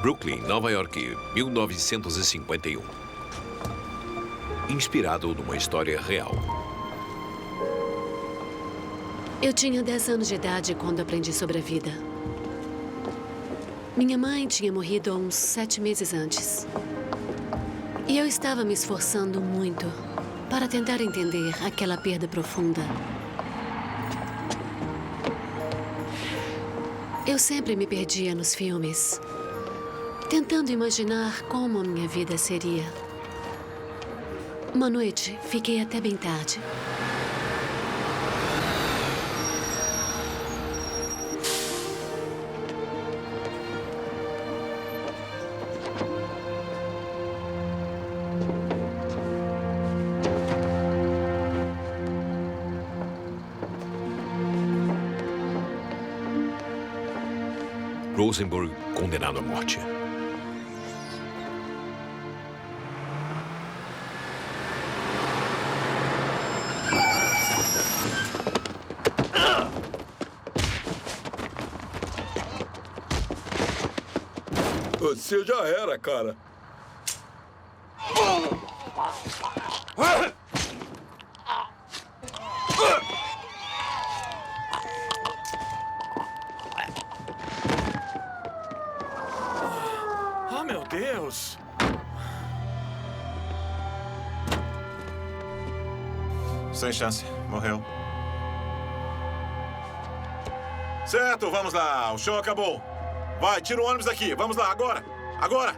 Brooklyn, Nova York, 1951. Inspirado numa história real. Eu tinha 10 anos de idade quando aprendi sobre a vida. Minha mãe tinha morrido há uns 7 meses antes. E eu estava me esforçando muito para tentar entender aquela perda profunda. Eu sempre me perdia nos filmes, tentando imaginar como a minha vida seria. Uma noite, fiquei até bem tarde. Rosenberg condenado à morte. Você já era, cara. Ah, meu Deus! Sem chance. Morreu. Certo, vamos lá. O show acabou. Vai, tira o ônibus daqui. Vamos lá, agora. Agora!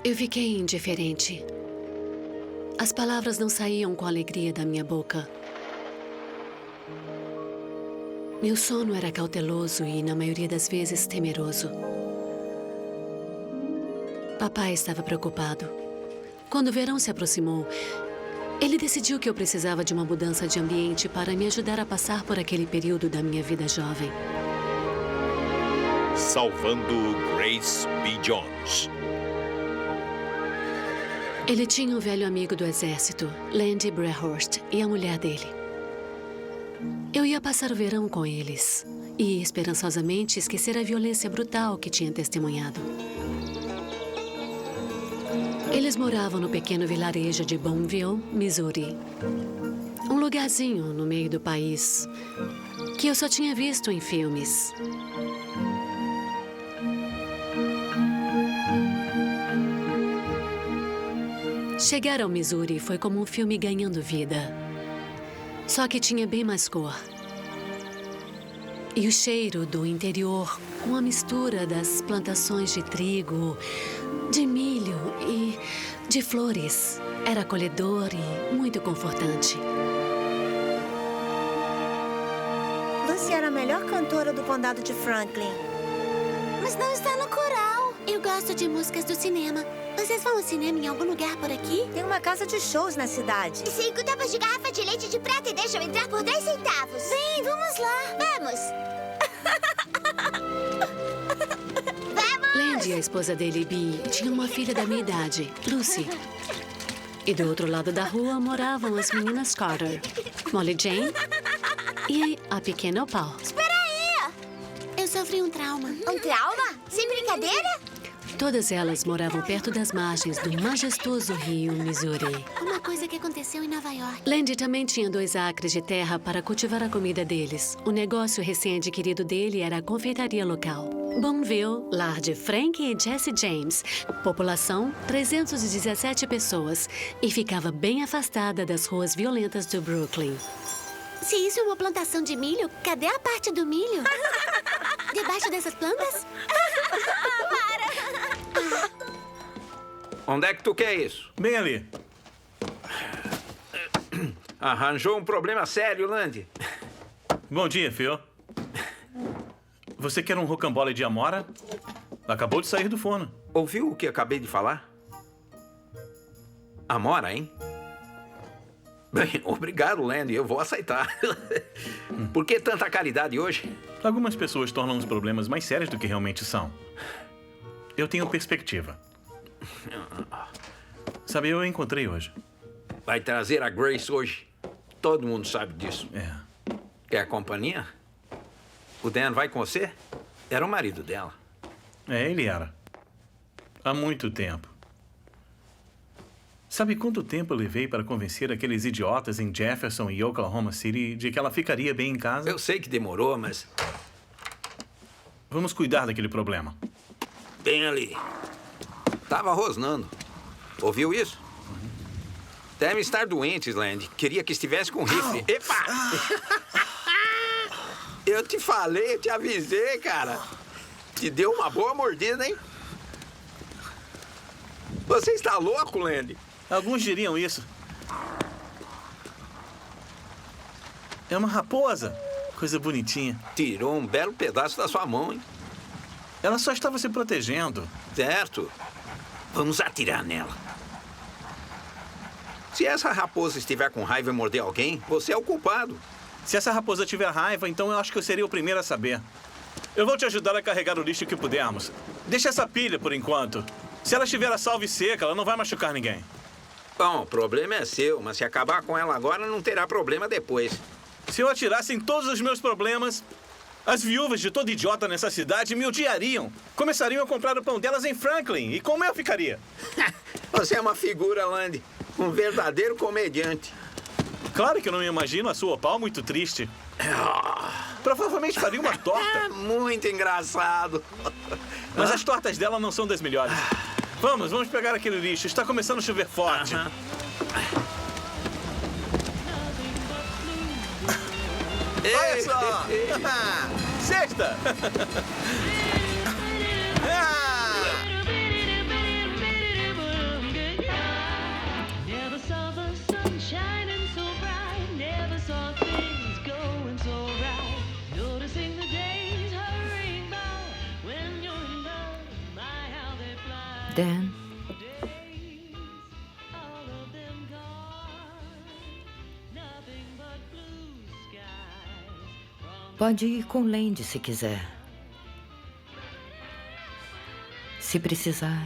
Eu fiquei indiferente. As palavras não saíam com alegria da minha boca. Meu sono era cauteloso e, na maioria das vezes, temeroso. Papai estava preocupado. Quando o verão se aproximou, ele decidiu que eu precisava de uma mudança de ambiente para me ajudar a passar por aquele período da minha vida jovem. Salvando Grace B. Jones. Ele tinha um velho amigo do exército, Landy Brehorst, e a mulher dele. Eu ia passar o verão com eles e, esperançosamente, esquecer a violência brutal que tinha testemunhado. Eles moravam no pequeno vilarejo de Boonville, Missouri. Um lugarzinho no meio do país que eu só tinha visto em filmes. Chegar ao Missouri foi como um filme ganhando vida. Só que tinha bem mais cor. E o cheiro do interior, com a mistura das plantações de trigo, de milho e de flores, era acolhedor e muito confortante. Lucy era a melhor cantora do condado de Franklin. Mas não está no coral. Eu gosto de músicas do cinema. Vocês vão ao cinema em algum lugar por aqui? Tem uma casa de shows na cidade. 5 tapas de garrafa de leite de prata e deixam entrar por 10 centavos. Sim, vamos lá. Vamos. Vamos! Landy e a esposa dele, Bee, tinham uma filha da minha idade, Lucy. E do outro lado da rua moravam as meninas Carter, Molly Jane e a pequena Opal. Espera aí! Eu sofri um trauma. Um trauma? Sem brincadeira? Todas elas moravam perto das margens do majestoso rio Missouri. Uma coisa que aconteceu em Nova York. Landy também tinha 2 acres de terra para cultivar a comida deles. O negócio recém-adquirido dele era a confeitaria local. Boonville, lar de Frank e Jesse James. População, 317 pessoas. E ficava bem afastada das ruas violentas do Brooklyn. Se isso é uma plantação de milho, cadê a parte do milho? Debaixo dessas plantas? Onde é que tu quer isso? Bem ali. Arranjou um problema sério, Landy. Bom dia, Phil. Você quer um rocambole de amora? Acabou de sair do forno. Ouviu o que acabei de falar? Amora, hein? Bem, obrigado, Landy. Eu vou aceitar. Por que tanta caridade hoje? Algumas pessoas tornam os problemas mais sérios do que realmente são. Eu tenho perspectiva. Sabe, eu encontrei hoje. Vai trazer a Grace hoje. Todo mundo sabe disso. É. Quer companhia? O Dan vai com você? Era o marido dela. É, ele era. Há muito tempo. Sabe quanto tempo eu levei para convencer aqueles idiotas em Jefferson e Oklahoma City de que ela ficaria bem em casa? Eu sei que demorou, mas... Vamos cuidar daquele problema. Bem ali. Tava rosnando. Ouviu isso? Deve estar doente, Land. Queria que estivesse com rifle. Epa! Eu te falei, eu te avisei, cara. Te deu uma boa mordida, hein? Você está louco, Land? Alguns diriam isso. É uma raposa. Coisa bonitinha. Tirou um belo pedaço da sua mão, hein? Ela só estava se protegendo. Certo. Vamos atirar nela. Se essa raposa estiver com raiva e morder alguém, você é o culpado. Se essa raposa tiver raiva, então eu acho que eu seria o primeiro a saber. Eu vou te ajudar a carregar o lixo que pudermos. Deixa essa pilha por enquanto. Se ela estiver a salva e seca, ela não vai machucar ninguém. Bom, o problema é seu, mas se acabar com ela agora, não terá problema depois. Se eu atirasse em todos os meus problemas, as viúvas de todo idiota nessa cidade me odiariam. Começariam a comprar o pão delas em Franklin. E como eu ficaria? Você é uma figura, Land. Um verdadeiro comediante. Claro que eu não me imagino a sua Opal muito triste. Provavelmente faria uma torta. Muito engraçado. Mas as tortas dela não são das melhores. Vamos pegar aquele lixo. Está começando a chover forte. Olha só! Sexta! Never saw the sun shining so bright. Never saw things going so right. Noticing the days hurrying by. When you're in love, my how they fly. Dan, Days, all of them gone. Nothing but blue skies. pode ir com Land se quiser. Se precisar.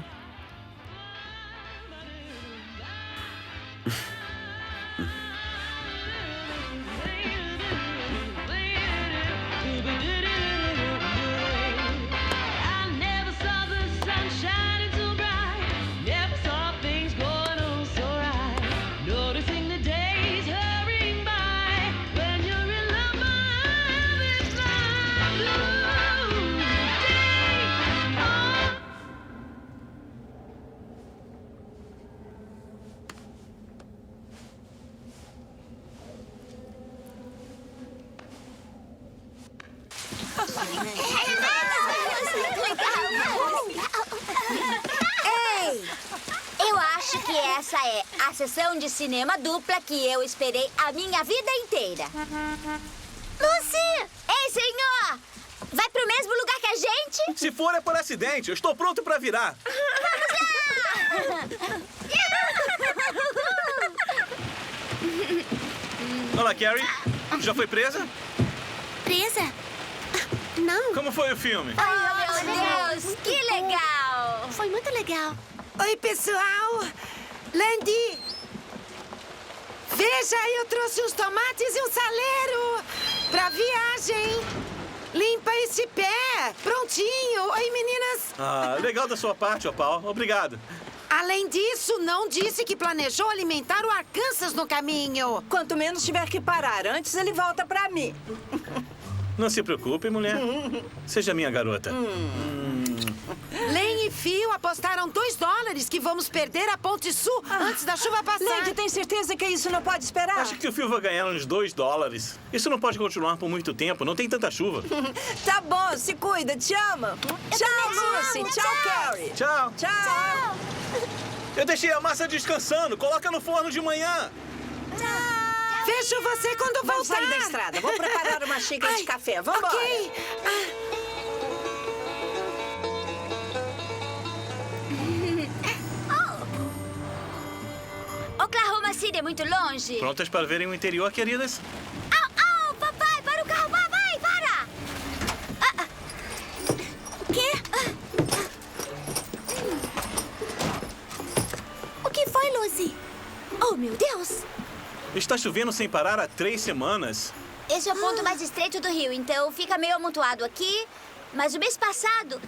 Ei! Eu acho que essa é a sessão de cinema dupla que eu esperei a minha vida inteira. Lucy! Ei, senhor! Vai pro mesmo lugar que a gente? Se for, é por acidente. Eu estou pronto para virar. Olá, Carrie. Já foi presa? Presa? Não. Como foi o filme? Oh, meu Deus! Que legal! Foi muito legal. Oi, pessoal! Landy! Veja, eu trouxe uns tomates e um saleiro pra viagem. Limpa esse pé. Prontinho. Oi, meninas. Ah, legal da sua parte, Opal. Obrigado. Além disso, não disse que planejou alimentar o Arkansas no caminho. Quanto menos tiver que parar antes, ele volta pra mim. Não se preocupe, mulher. Seja minha garota. Len e Phil apostaram $2 que vamos perder a Ponte Sul antes da chuva passar. Lady, tem certeza que isso não pode esperar? Acho que o Phil vai ganhar uns $2. Isso não pode continuar por muito tempo. Não tem tanta chuva. Tá bom, se cuida. Te amo. Tchau, Lucy. Tchau, Carrie. Tchau. Tchau. Eu deixei a massa descansando. Coloca no forno de manhã. Vejo você quando voltar. Vamos sair da estrada. Vou preparar uma xícara de café. Vamos embora. Ok. Oklahoma City é muito longe? Prontas para verem o interior, queridas? Au, papai, para o carro, vai, para! O quê? O que foi, Lucy? Oh, meu Deus! Está chovendo sem parar há 3 semanas. Esse é o ponto mais estreito do rio, então fica meio amontoado aqui. Mas o mês passado,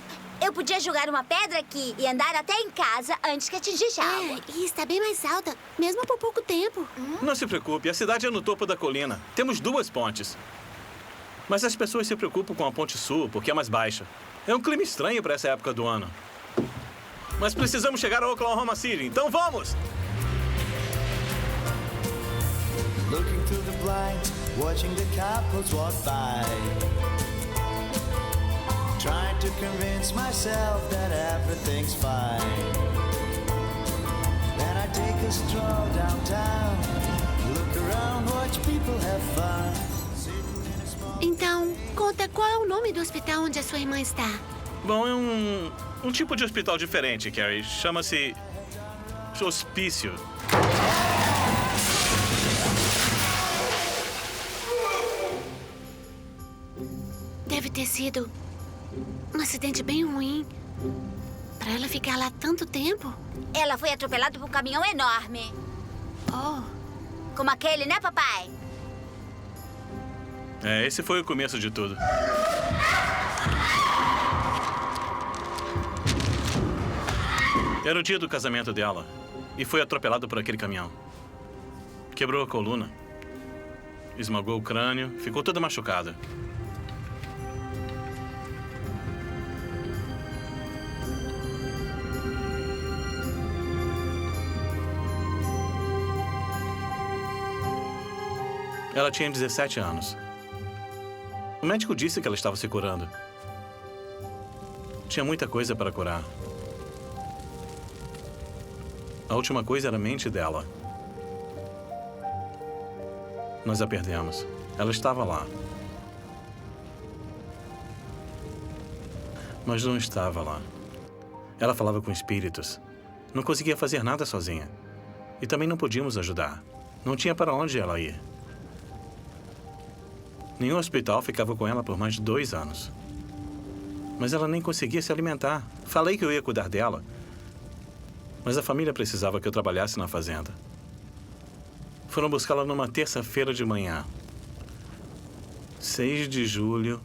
eu podia jogar uma pedra aqui e andar até em casa antes que atingisse a água. E está bem mais alta, mesmo por pouco tempo. Não se preocupe, a cidade é no topo da colina. Temos 2 pontes. Mas as pessoas se preocupam com a ponte sul, porque é mais baixa. É um clima estranho para essa época do ano. Mas precisamos chegar a Oklahoma City, então vamos! Looking through the blinds, watching the couples walk by. Trying to convince myself that everything's fine. Then I take a stroll downtown, look around, watch people have fun. Então, conta qual é o nome do hospital onde a sua irmã está. Bom, é um tipo de hospital diferente, Carrie. Chama-se hospício. Deve ter sido um acidente bem ruim. Para ela ficar lá tanto tempo. Ela foi atropelada por um caminhão enorme. Oh. Como aquele, né, papai? Esse foi o começo de tudo. Era o dia do casamento dela. E foi atropelado por aquele caminhão. Quebrou a coluna. Esmagou o crânio. Ficou toda machucada. Ela tinha 17 anos. O médico disse que ela estava se curando. Tinha muita coisa para curar. A última coisa era a mente dela. Nós a perdemos. Ela estava lá. Mas não estava lá. Ela falava com espíritos. Não conseguia fazer nada sozinha. E também não podíamos ajudar. Não tinha para onde ela ir. Nenhum hospital ficava com ela por mais de 2 anos. Mas ela nem conseguia se alimentar. Falei que eu ia cuidar dela. Mas a família precisava que eu trabalhasse na fazenda. Foram buscá-la numa terça-feira de manhã. 6 de julho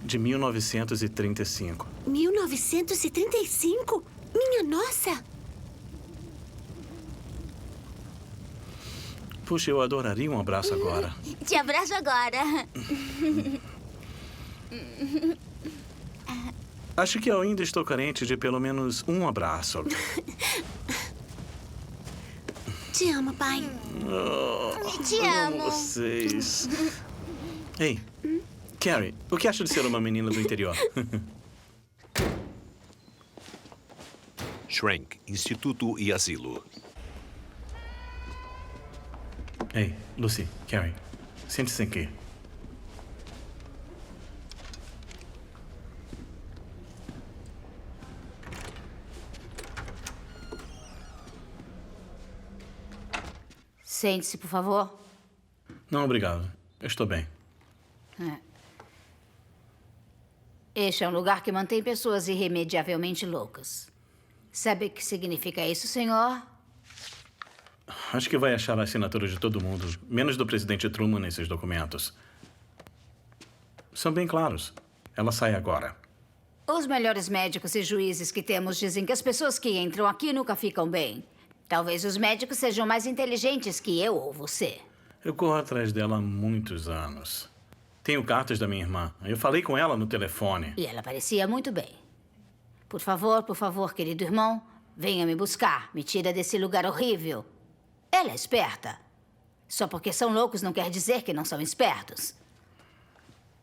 de 1935. 1935? Minha nossa! Puxa, eu adoraria um abraço agora. Te abraço agora. Acho que eu ainda estou carente de pelo menos um abraço. Te amo, pai. Te amo. Vocês. Ei, Carrie, o que acha de ser uma menina do interior? Shrank, Instituto e Asilo. Ei, Lucy, Carrie, sente-se aqui. Sente-se, por favor. Não, obrigado. Eu estou bem. Este é um lugar que mantém pessoas irremediavelmente loucas. Sabe o que significa isso, senhor? Acho que vai achar a assinatura de todo mundo, menos do presidente Truman nesses documentos. São bem claros. Ela sai agora. Os melhores médicos e juízes que temos dizem que as pessoas que entram aqui nunca ficam bem. Talvez os médicos sejam mais inteligentes que eu ou você. Eu corro atrás dela há muitos anos. Tenho cartas da minha irmã. Eu falei com ela no telefone. E ela parecia muito bem. Por favor, querido irmão, venha me buscar. Me tira desse lugar horrível. Ela é esperta. Só porque são loucos não quer dizer que não são espertos.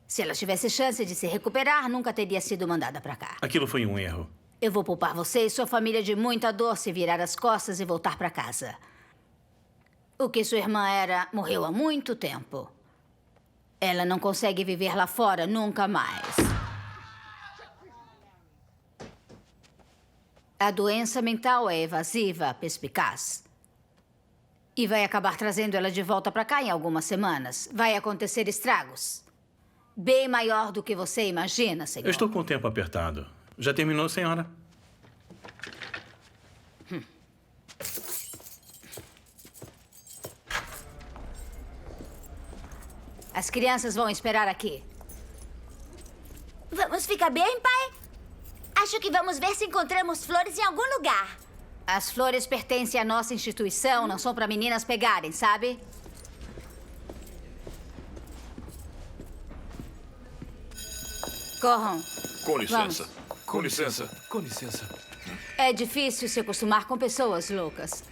Se ela tivesse chance de se recuperar, nunca teria sido mandada pra cá. Aquilo foi um erro. Eu vou poupar você e sua família de muita dor se virar as costas e voltar pra casa. O que sua irmã era, morreu há muito tempo. Ela não consegue viver lá fora nunca mais. A doença mental é evasiva, perspicaz. E vai acabar trazendo ela de volta pra cá em algumas semanas. Vai acontecer estragos. Bem maior do que você imagina, senhor. Eu estou com o tempo apertado. Já terminou, senhora? As crianças vão esperar aqui. Vamos ficar bem, pai? Acho que vamos ver se encontramos flores em algum lugar. As flores pertencem à nossa instituição, não são para meninas pegarem, sabe? Corram. Com licença. Vamos. Com licença. Com licença. É difícil se acostumar com pessoas loucas.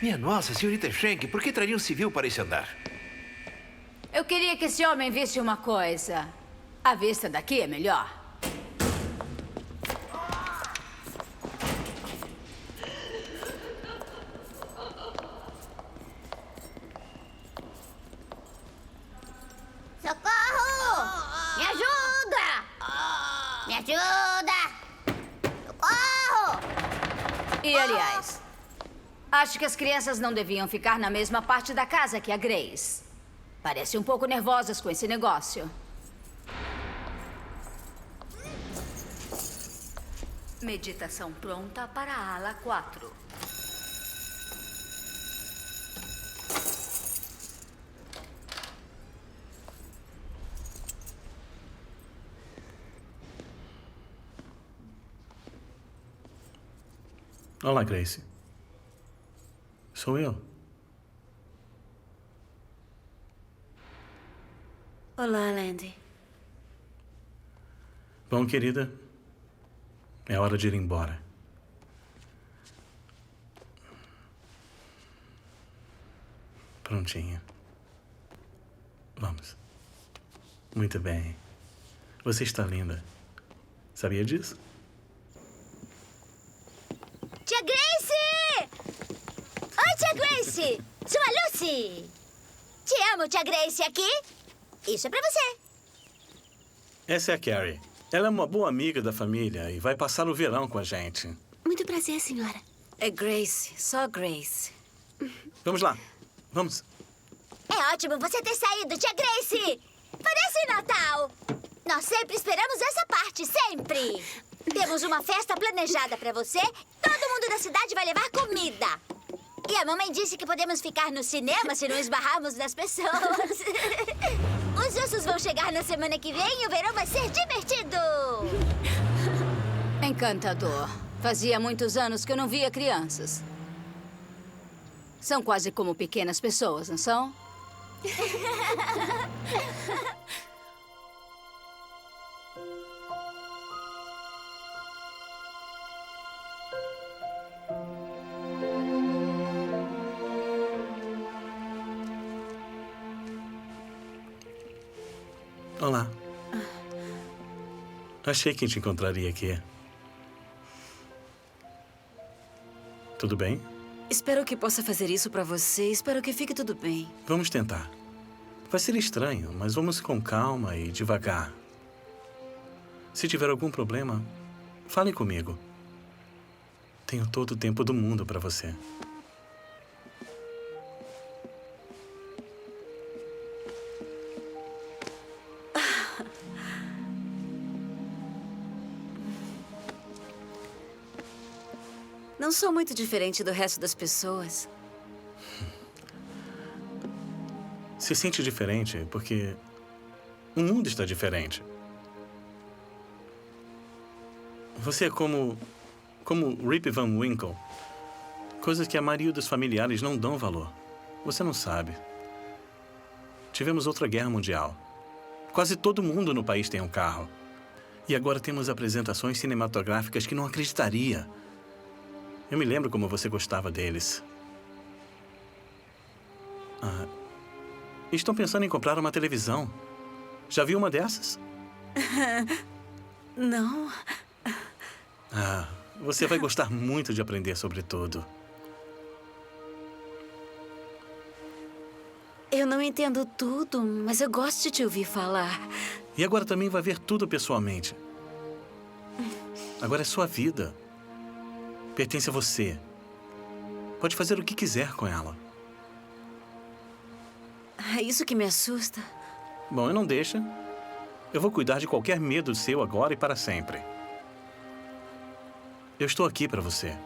Minha nossa, senhorita Shank, por que traria um civil para esse andar? Eu queria que esse homem visse uma coisa. A vista daqui é melhor. Socorro! Me ajuda! Me ajuda! Socorro! E, aliás, acho que as crianças não deviam ficar na mesma parte da casa que a Grace. Parecem um pouco nervosas com esse negócio. Meditação pronta para a ala 4. Olá, Grace. Sou eu. Olá, Landy. Bom, querida, é hora de ir embora. Prontinho. Vamos. Muito bem. Você está linda. Sabia disso? Tia Grace! Oi, tia Grace! Sua Lucy! Te amo, tia Grace, aqui. Isso é pra você. Essa é a Carrie. Ela é uma boa amiga da família e vai passar o verão com a gente. Muito prazer, senhora. É Grace, só Grace. Vamos lá. Vamos. É ótimo você ter saído, tia Grace! Parece Natal! Nós sempre esperamos essa parte, sempre! Temos uma festa planejada pra você. Todo mundo da cidade vai levar comida. E a mamãe disse que podemos ficar no cinema se não esbarrarmos nas pessoas. Os ursos vão chegar na semana que vem e o verão vai ser divertido! Encantador. Fazia muitos anos que eu não via crianças. São quase como pequenas pessoas, não são? Olá. Achei que te encontraria aqui. Tudo bem? Espero que possa fazer isso pra você. Espero que fique tudo bem. Vamos tentar. Vai ser estranho, mas vamos com calma e devagar. Se tiver algum problema, fale comigo. Tenho todo o tempo do mundo para você. Não sou muito diferente do resto das pessoas. Se sente diferente porque o mundo está diferente. Você é como Rip Van Winkle. Coisas que a maioria dos familiares não dão valor. Você não sabe. Tivemos outra guerra mundial. Quase todo mundo no país tem um carro. E agora temos apresentações cinematográficas que não acreditaria. Eu me lembro como você gostava deles. Estão pensando em comprar uma televisão. Já viu uma dessas? Não. Você vai gostar muito de aprender sobre tudo. Eu não entendo tudo, mas eu gosto de te ouvir falar. E agora também vai ver tudo pessoalmente. Agora é sua vida. Pertence a você. Pode fazer o que quiser com ela. É isso que me assusta. Bom, eu não deixo. Eu vou cuidar de qualquer medo seu agora e para sempre. Eu estou aqui para você.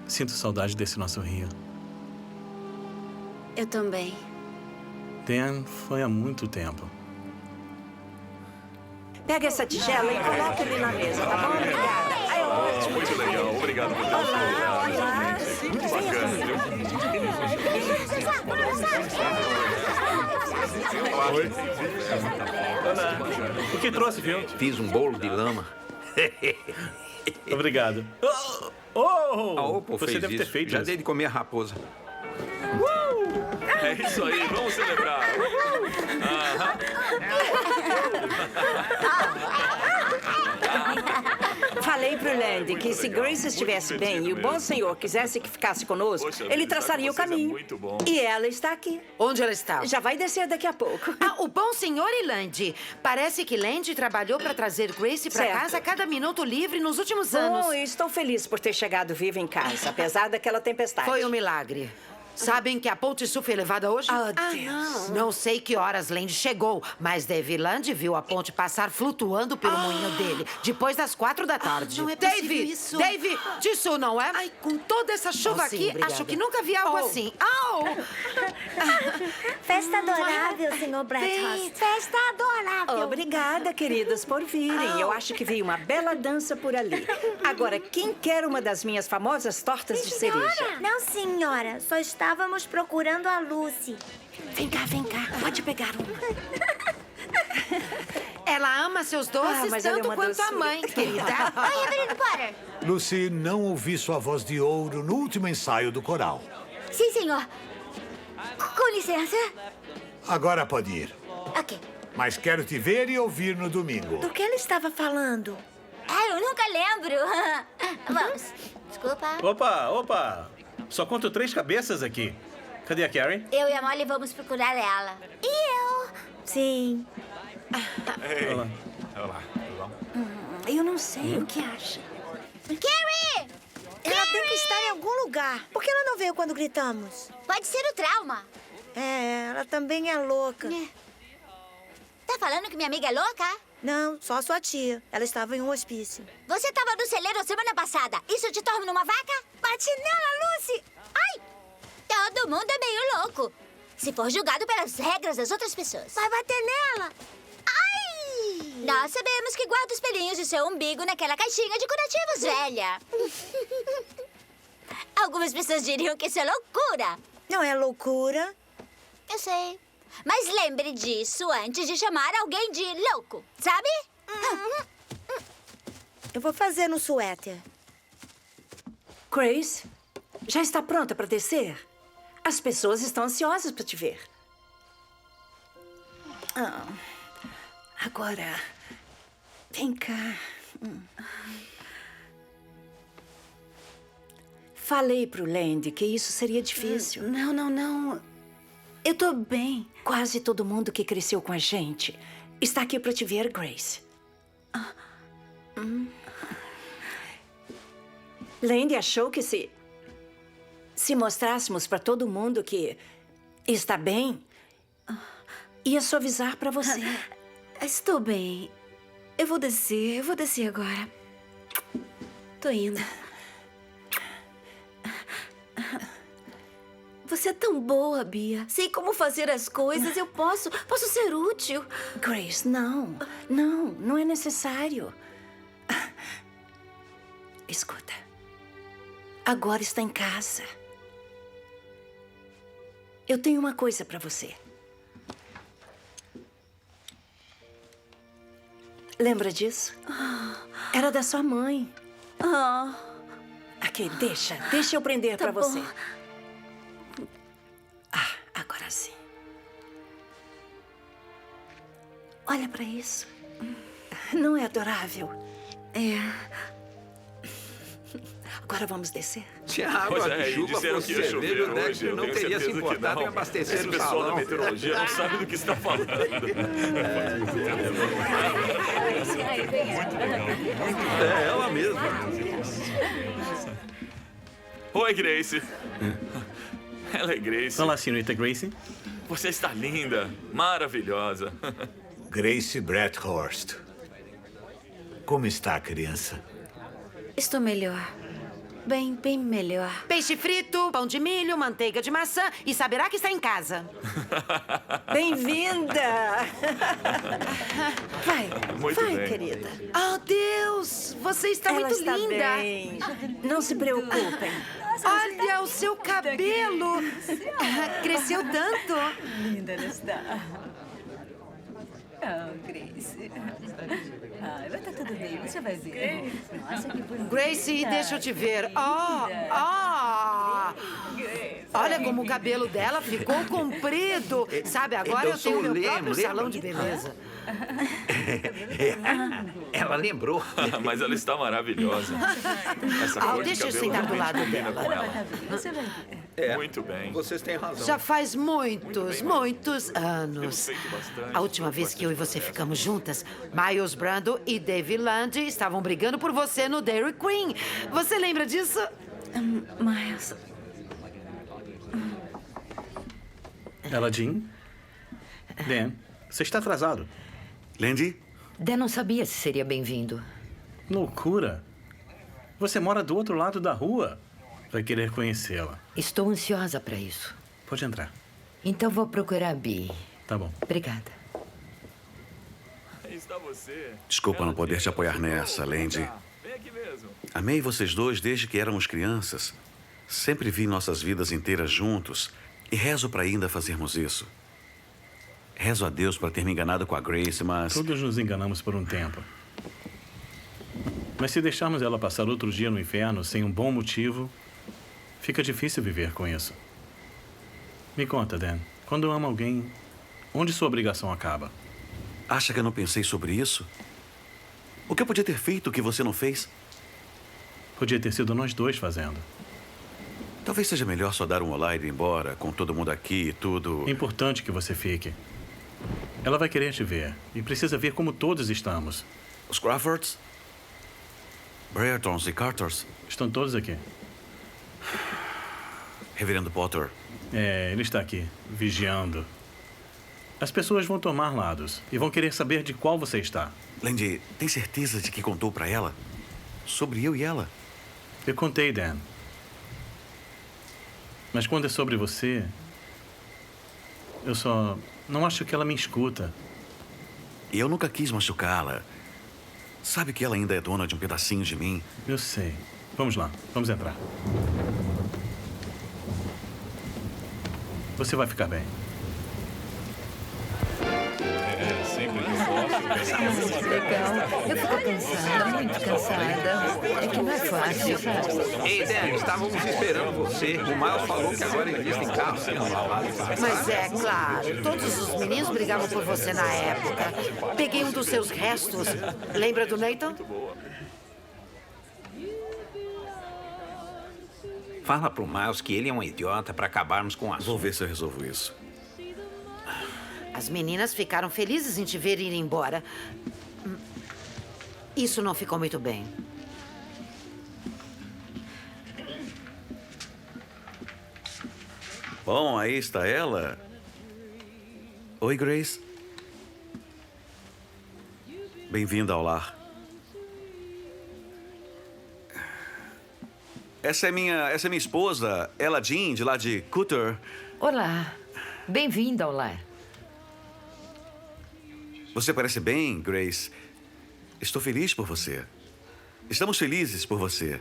Sinto saudade desse nosso rio. Eu também. Dan, foi há muito tempo. Pega essa tigela e coloca ali na mesa, tá bom? Obrigada. Ai, ótimo. Muito legal. Obrigado por ter Olá. Muito bacana, viu? Oi. Olá. O que trouxe, viu? Fiz um bolo de lama. Obrigado. Oh! A Opal Você fez deve isso. ter feito Já isso. dei de comer a raposa. É isso aí, vamos celebrar. Aham. Falei pro Landy que se Grace estivesse bem e o bom senhor quisesse que ficasse conosco, ele traçaria o caminho. E ela está aqui. Onde ela está? Já vai descer daqui a pouco. Ah, o bom senhor e Landy. Parece que Landy trabalhou para trazer Grace para Certo. casa a cada minuto livre nos últimos anos. Oh, estou feliz por ter chegado viva em casa, apesar daquela tempestade. Foi um milagre. Sabem que a ponte sul foi levada hoje? Oh, Deus. Não sei que horas Landy chegou, mas Dave Land viu a ponte passar flutuando pelo moinho dele, depois das 4 da tarde. não é possível Dave, isso. Dave, disso não é? Ai, com toda essa chuva Oh, sim, aqui, obrigada. acho que nunca vi algo assim. Au! Festa adorável, senhor Bradhurst. Festa adorável. Obrigada, queridas, por virem. Eu acho que veio uma bela dança por ali. Agora, quem quer uma das minhas famosas tortas de cereja? Não, senhora. Só estávamos procurando a Lucy. Vem cá, pode pegar uma. Ela ama seus doces mas ela é tanto uma quanto a doçura. mãe, querida. Oi, Reverendo Potter. Lucy, não ouvi sua voz de ouro no último ensaio do coral. Sim, senhor. Com licença. Agora pode ir. Ok. Mas quero te ver e ouvir no domingo. Do que ela estava falando? Ah, eu nunca lembro. Vamos. Desculpa. Opa! Só conto 3 cabeças aqui. Cadê a Karen? Eu e a Molly vamos procurar ela. E eu? Sim. Olá. Olá. Eu não sei o que acha. Carrie! Ela tem que estar em algum lugar. Por que ela não veio quando gritamos? Pode ser o trauma. É, ela também é louca. Tá falando que minha amiga é louca? Não, só sua tia. Ela estava em um hospício. Você tava no celeiro semana passada. Isso te torna uma vaca? Bate nela, Lucy! Ai! Todo mundo é meio louco. Se for julgado pelas regras das outras pessoas. Vai bater nela! Ai! Nós sabemos que guarda os pelinhos de seu umbigo naquela caixinha de curativos, velha. Algumas pessoas diriam que isso é loucura. Não é loucura. Eu sei. Mas lembre disso antes de chamar alguém de louco, sabe? Eu vou fazer no suéter. Grace, já está pronta para descer? As pessoas estão ansiosas para te ver. Agora, vem cá. Falei pro Landy que isso seria difícil. Não. Eu tô bem. Quase todo mundo que cresceu com a gente está aqui para te ver, Grace. Landy achou que se mostrássemos para todo mundo que está bem, ia suavizar para você. Estou bem. Eu vou descer agora. Tô indo. Você é tão boa, Bia. Sei como fazer as coisas. Eu posso ser útil. Grace, não é necessário. Escuta. Agora está em casa. Eu tenho uma coisa para você. Lembra disso? Era da sua mãe. Aqui, deixa eu prender para você. Agora sim. Olha para isso. Não é adorável? É. Agora vamos descer. Se a água de chuva fosse cerveja, o Dexter não teria se importado em abastecer Esse o pessoal salão. da meteorologia não sabe do que está falando. É ela mesma. Oi, Grace. Ela é Grace. Olá, senhorita Gracie. Você está linda, maravilhosa. Grace Bradhurst. Como está a criança? Estou melhor. Bem melhor. Peixe frito, pão de milho, manteiga de maçã e saberá que está em casa. Bem-vinda! Vai, Muito vai, bem. querida. Oh, Deus! Você está Ela muito está linda. bem. Não se preocupem. Olha o seu cabelo. Cresceu tanto. Linda ela está. Oh, Grace. Ai, vai estar tudo bem, você vai ver. Nossa, que bonita. Gracie, deixa eu te ver. Olha como o cabelo dela ficou comprido. Sabe, agora eu tenho meu próprio salão de beleza. Ela lembrou. Mas ela está maravilhosa. Essa cor de deixa eu cabelo sentar do realmente lado combina dela. com ela. Você vai ver. Muito bem. Vocês têm razão. Já faz muitos anos. Feito bastante. A última vez que eu e você ficamos juntas, Miles Brando e Dave Land estavam brigando por você no Dairy Queen. Você lembra disso? Miles. Ela, Jean? Dan, você está atrasado. Landy? Dan não sabia se seria bem-vindo. Loucura. Você mora do outro lado da rua. Vai querer conhecê-la. Estou ansiosa para isso. Pode entrar. Então vou procurar a Bee. Tá bom. Obrigada. Aí está você. Desculpa não poder te apoiar nessa, Landy. Vem aqui mesmo. Amei vocês dois desde que éramos crianças. Sempre vi nossas vidas inteiras juntos e rezo para ainda fazermos isso. Rezo a Deus para ter me enganado com a Grace, mas... Todos nos enganamos por um tempo. Mas se deixarmos ela passar outro dia no inferno sem um bom motivo, fica difícil viver com isso. Me conta, Dan. Quando ama alguém, onde sua obrigação acaba? Acha que eu não pensei sobre isso? O que eu podia ter feito que você não fez? Podia ter sido nós dois fazendo. Talvez seja melhor só dar um olá e ir embora, com todo mundo aqui e tudo... É importante que você fique. Ela vai querer te ver e precisa ver como todos estamos. Os Crawfords? Breretons e Carters? Estão todos aqui. Reverendo Potter. É, ele está aqui, vigiando. As pessoas vão tomar lados e vão querer saber de qual você está. Landy, tem certeza de que contou para ela? Sobre eu e ela? Eu contei, Dan. Mas quando é sobre você, eu só não acho que ela me escuta. E eu nunca quis machucá-la. Sabe que ela ainda é dona de um pedacinho de mim? Eu sei. Vamos lá, vamos entrar. Você vai ficar bem. Sempre que eu posso. Legal. Eu fico cansada, muito cansada. É que não é fácil. Ei, Dan, estávamos esperando você. O Miles falou que agora existem carros sendo lavados. Mas é claro, todos os meninos brigavam por você na época. Peguei um dos seus restos. Lembra do Nathan? Fala pro Miles que ele é um idiota para acabarmos com o assunto. Vou ver se eu resolvo isso. As meninas ficaram felizes em te ver ir embora. Isso não ficou muito bem. Bom, aí está ela. Oi, Grace. Bem-vinda ao lar. Essa é minha esposa, ela Jean, de lá de Cutter. Olá. Bem-vinda ao lar. Você parece bem, Grace. Estou feliz por você. Estamos felizes por você.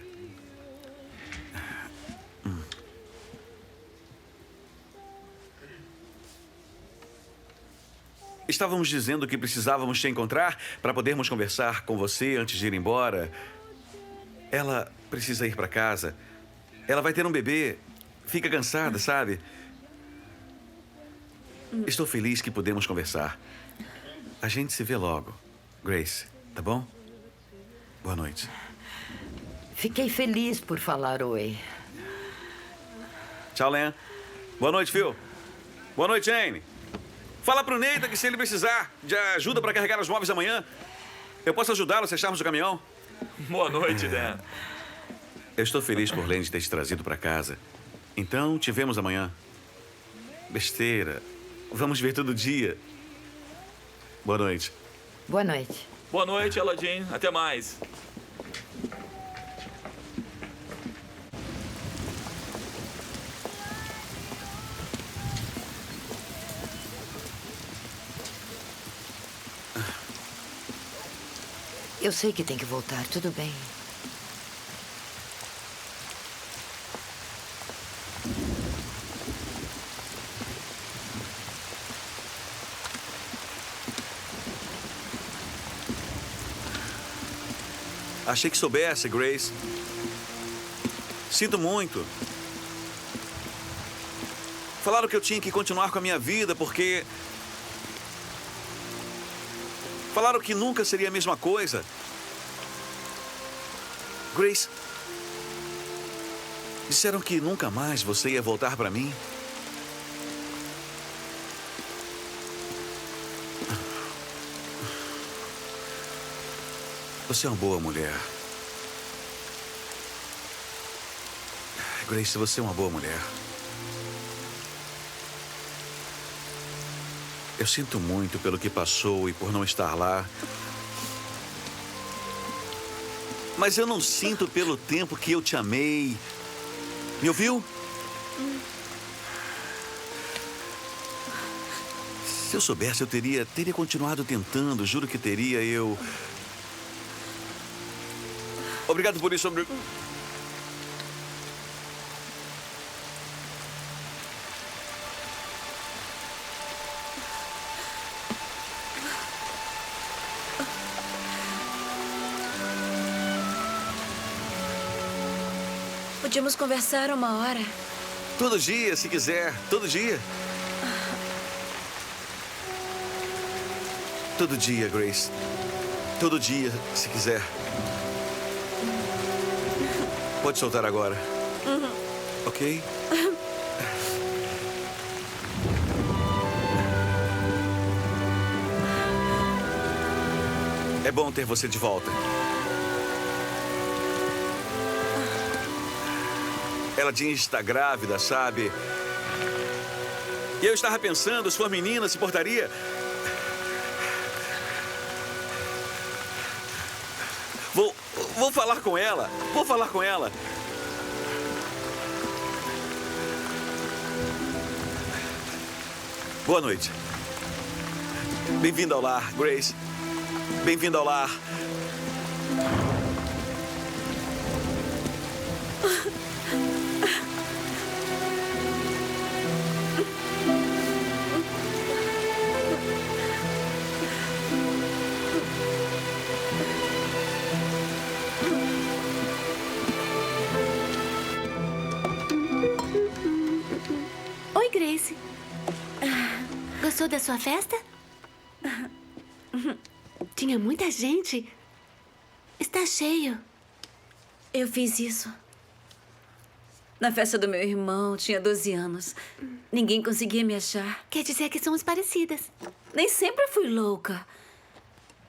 Estávamos dizendo que precisávamos te encontrar para podermos conversar com você antes de ir embora. Ela precisa ir para casa. Ela vai ter um bebê. Fica cansada, sabe? Estou feliz que podemos conversar. A gente se vê logo, Grace, tá bom? Boa noite. Fiquei feliz por falar oi. Tchau, Len. Boa noite, Phil. Boa noite, Jane. Fala pro Nathan que se ele precisar de ajuda para carregar os móveis amanhã, eu posso ajudá-lo se acharmos o caminhão. Boa noite, Dan. Eu estou feliz por Landy ter te trazido para casa. Então, te vemos amanhã. Besteira. Vamos ver todo dia. Boa noite. Boa noite. Boa noite, Aladdin. Até mais. Eu sei que tem que voltar, tudo bem. Achei que soubesse, Grace. Sinto muito. Falaram que eu tinha que continuar com a minha vida porque... Falaram que nunca seria a mesma coisa. Grace, disseram que nunca mais você ia voltar para mim. Você é uma boa mulher. Grace, você é uma boa mulher. Eu sinto muito pelo que passou e por não estar lá. Mas eu não sinto pelo tempo que eu te amei. Me ouviu? Se eu soubesse, eu teria continuado tentando. Juro que teria. Obrigado por isso. Podíamos conversar uma hora. Todo dia, se quiser. Todo dia. Todo dia, Grace. Todo dia, se quiser. Pode soltar agora. Ok? É bom ter você de volta. Ela diz que está grávida, sabe? E eu estava pensando, se for menina, se portaria. Vou falar com ela. Vou falar com ela. Boa noite. Bem-vinda ao lar, Grace. Bem-vinda ao lar. Oi, Grace. Gostou da sua festa? Tinha muita gente. Está cheio. Eu fiz isso. Na festa do meu irmão, tinha 12 anos. Ninguém conseguia me achar. Quer dizer que somos parecidas. Nem sempre fui louca.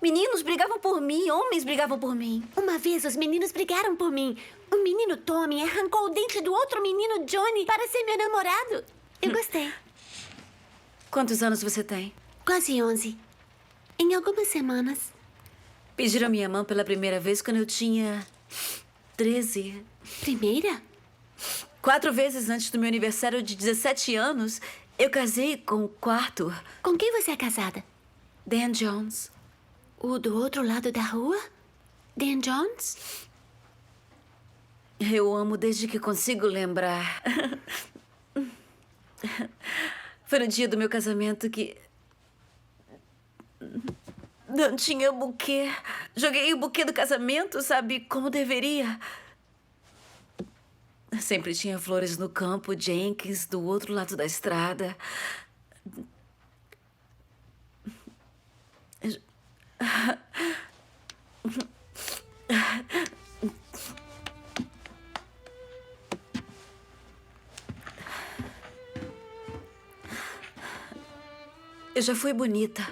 Meninos brigavam por mim, homens brigavam por mim. Uma vez os meninos brigaram por mim. O menino Tommy arrancou o dente do outro menino Johnny para ser meu namorado. Eu gostei. Quantos anos você tem? Quase 11. Em algumas semanas. Pediram minha mão pela primeira vez quando eu tinha 13. Primeira? 4 vezes antes do meu aniversário de 17 anos, eu casei com o quarto. Com quem você é casada? Dan Jones. O do outro lado da rua? Dan Jones? Eu o amo desde que consigo lembrar. Foi no dia do meu casamento que... não tinha buquê. Joguei o buquê do casamento, sabe, como deveria. Sempre tinha flores no campo Jenkins, do outro lado da estrada. Eu já fui bonita.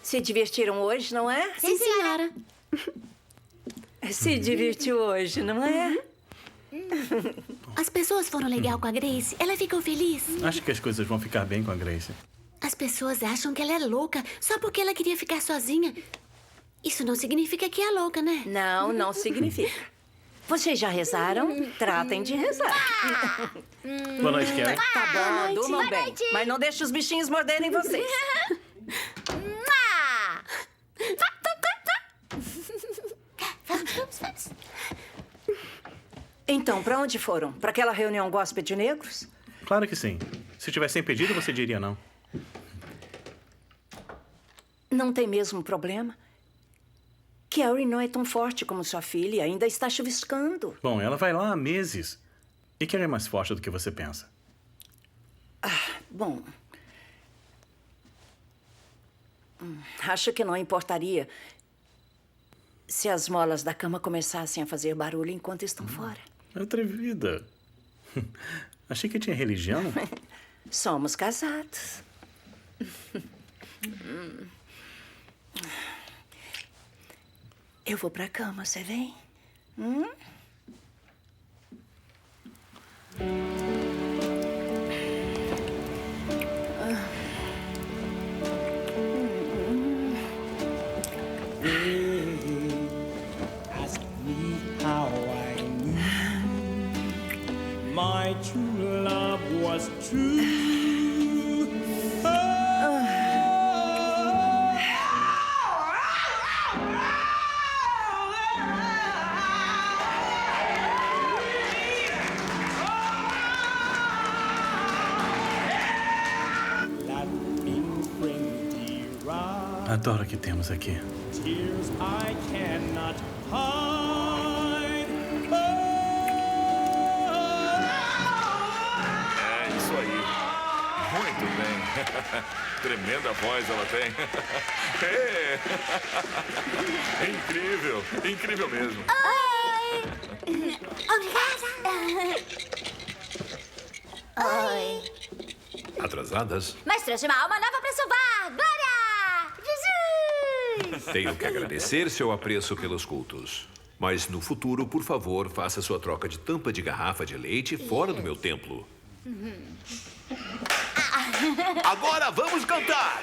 Se divertiram hoje, não é? Sim, senhora. Se divertiu hoje, não é? As pessoas foram legal com a Grace? Ela ficou feliz? Acho que as coisas vão ficar bem com a Grace. As pessoas acham que ela é louca só porque ela queria ficar sozinha. Isso não significa que é louca, né? Não, não significa. Vocês já rezaram? Tratem de rezar. Boa noite, Carrie. Tá bom, durmam Boa bem. noite. Mas não deixe os bichinhos morderem vocês. Vamos. Então, pra onde foram? Pra aquela reunião gospel de negros? Claro que sim. Se tivessem pedido, você diria não. Não tem mesmo problema. Carrie não é tão forte como sua filha e ainda está chuviscando. Bom, ela vai lá há meses. E Carrie é mais forte do que você pensa. Bom... Acho que não importaria se as molas da cama começassem a fazer barulho enquanto estão fora. Atrevida. Achei que tinha religião. Somos casados. Eu vou pra cama, você vem? Ask me how I knew my true love was true. Adoro o que temos aqui. Tears I cannot hide. É isso aí. Muito bem. Tremenda voz ela tem. É. Incrível. Incrível mesmo. Oi! Obrigada! Oi! Atrasadas? Mas trouxe uma alma nova pra salvar! Glória! Jesus! Tenho que agradecer seu apreço pelos cultos. Mas no futuro, por favor, faça sua troca de tampa de garrafa de leite fora do meu templo. Agora vamos cantar!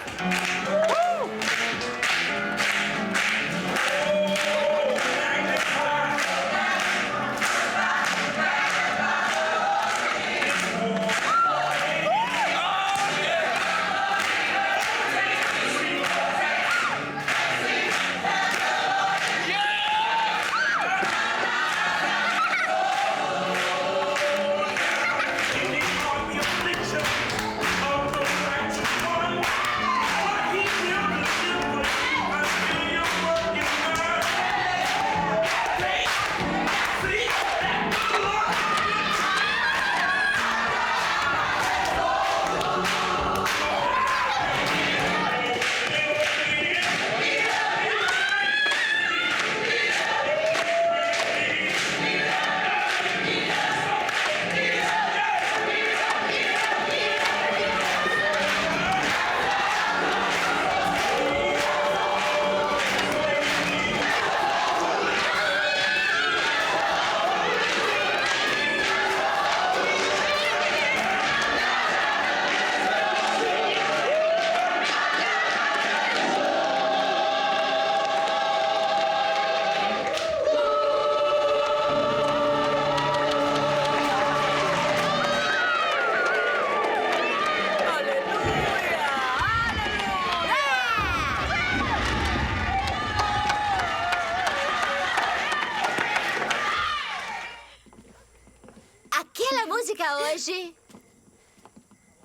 Aquela música hoje.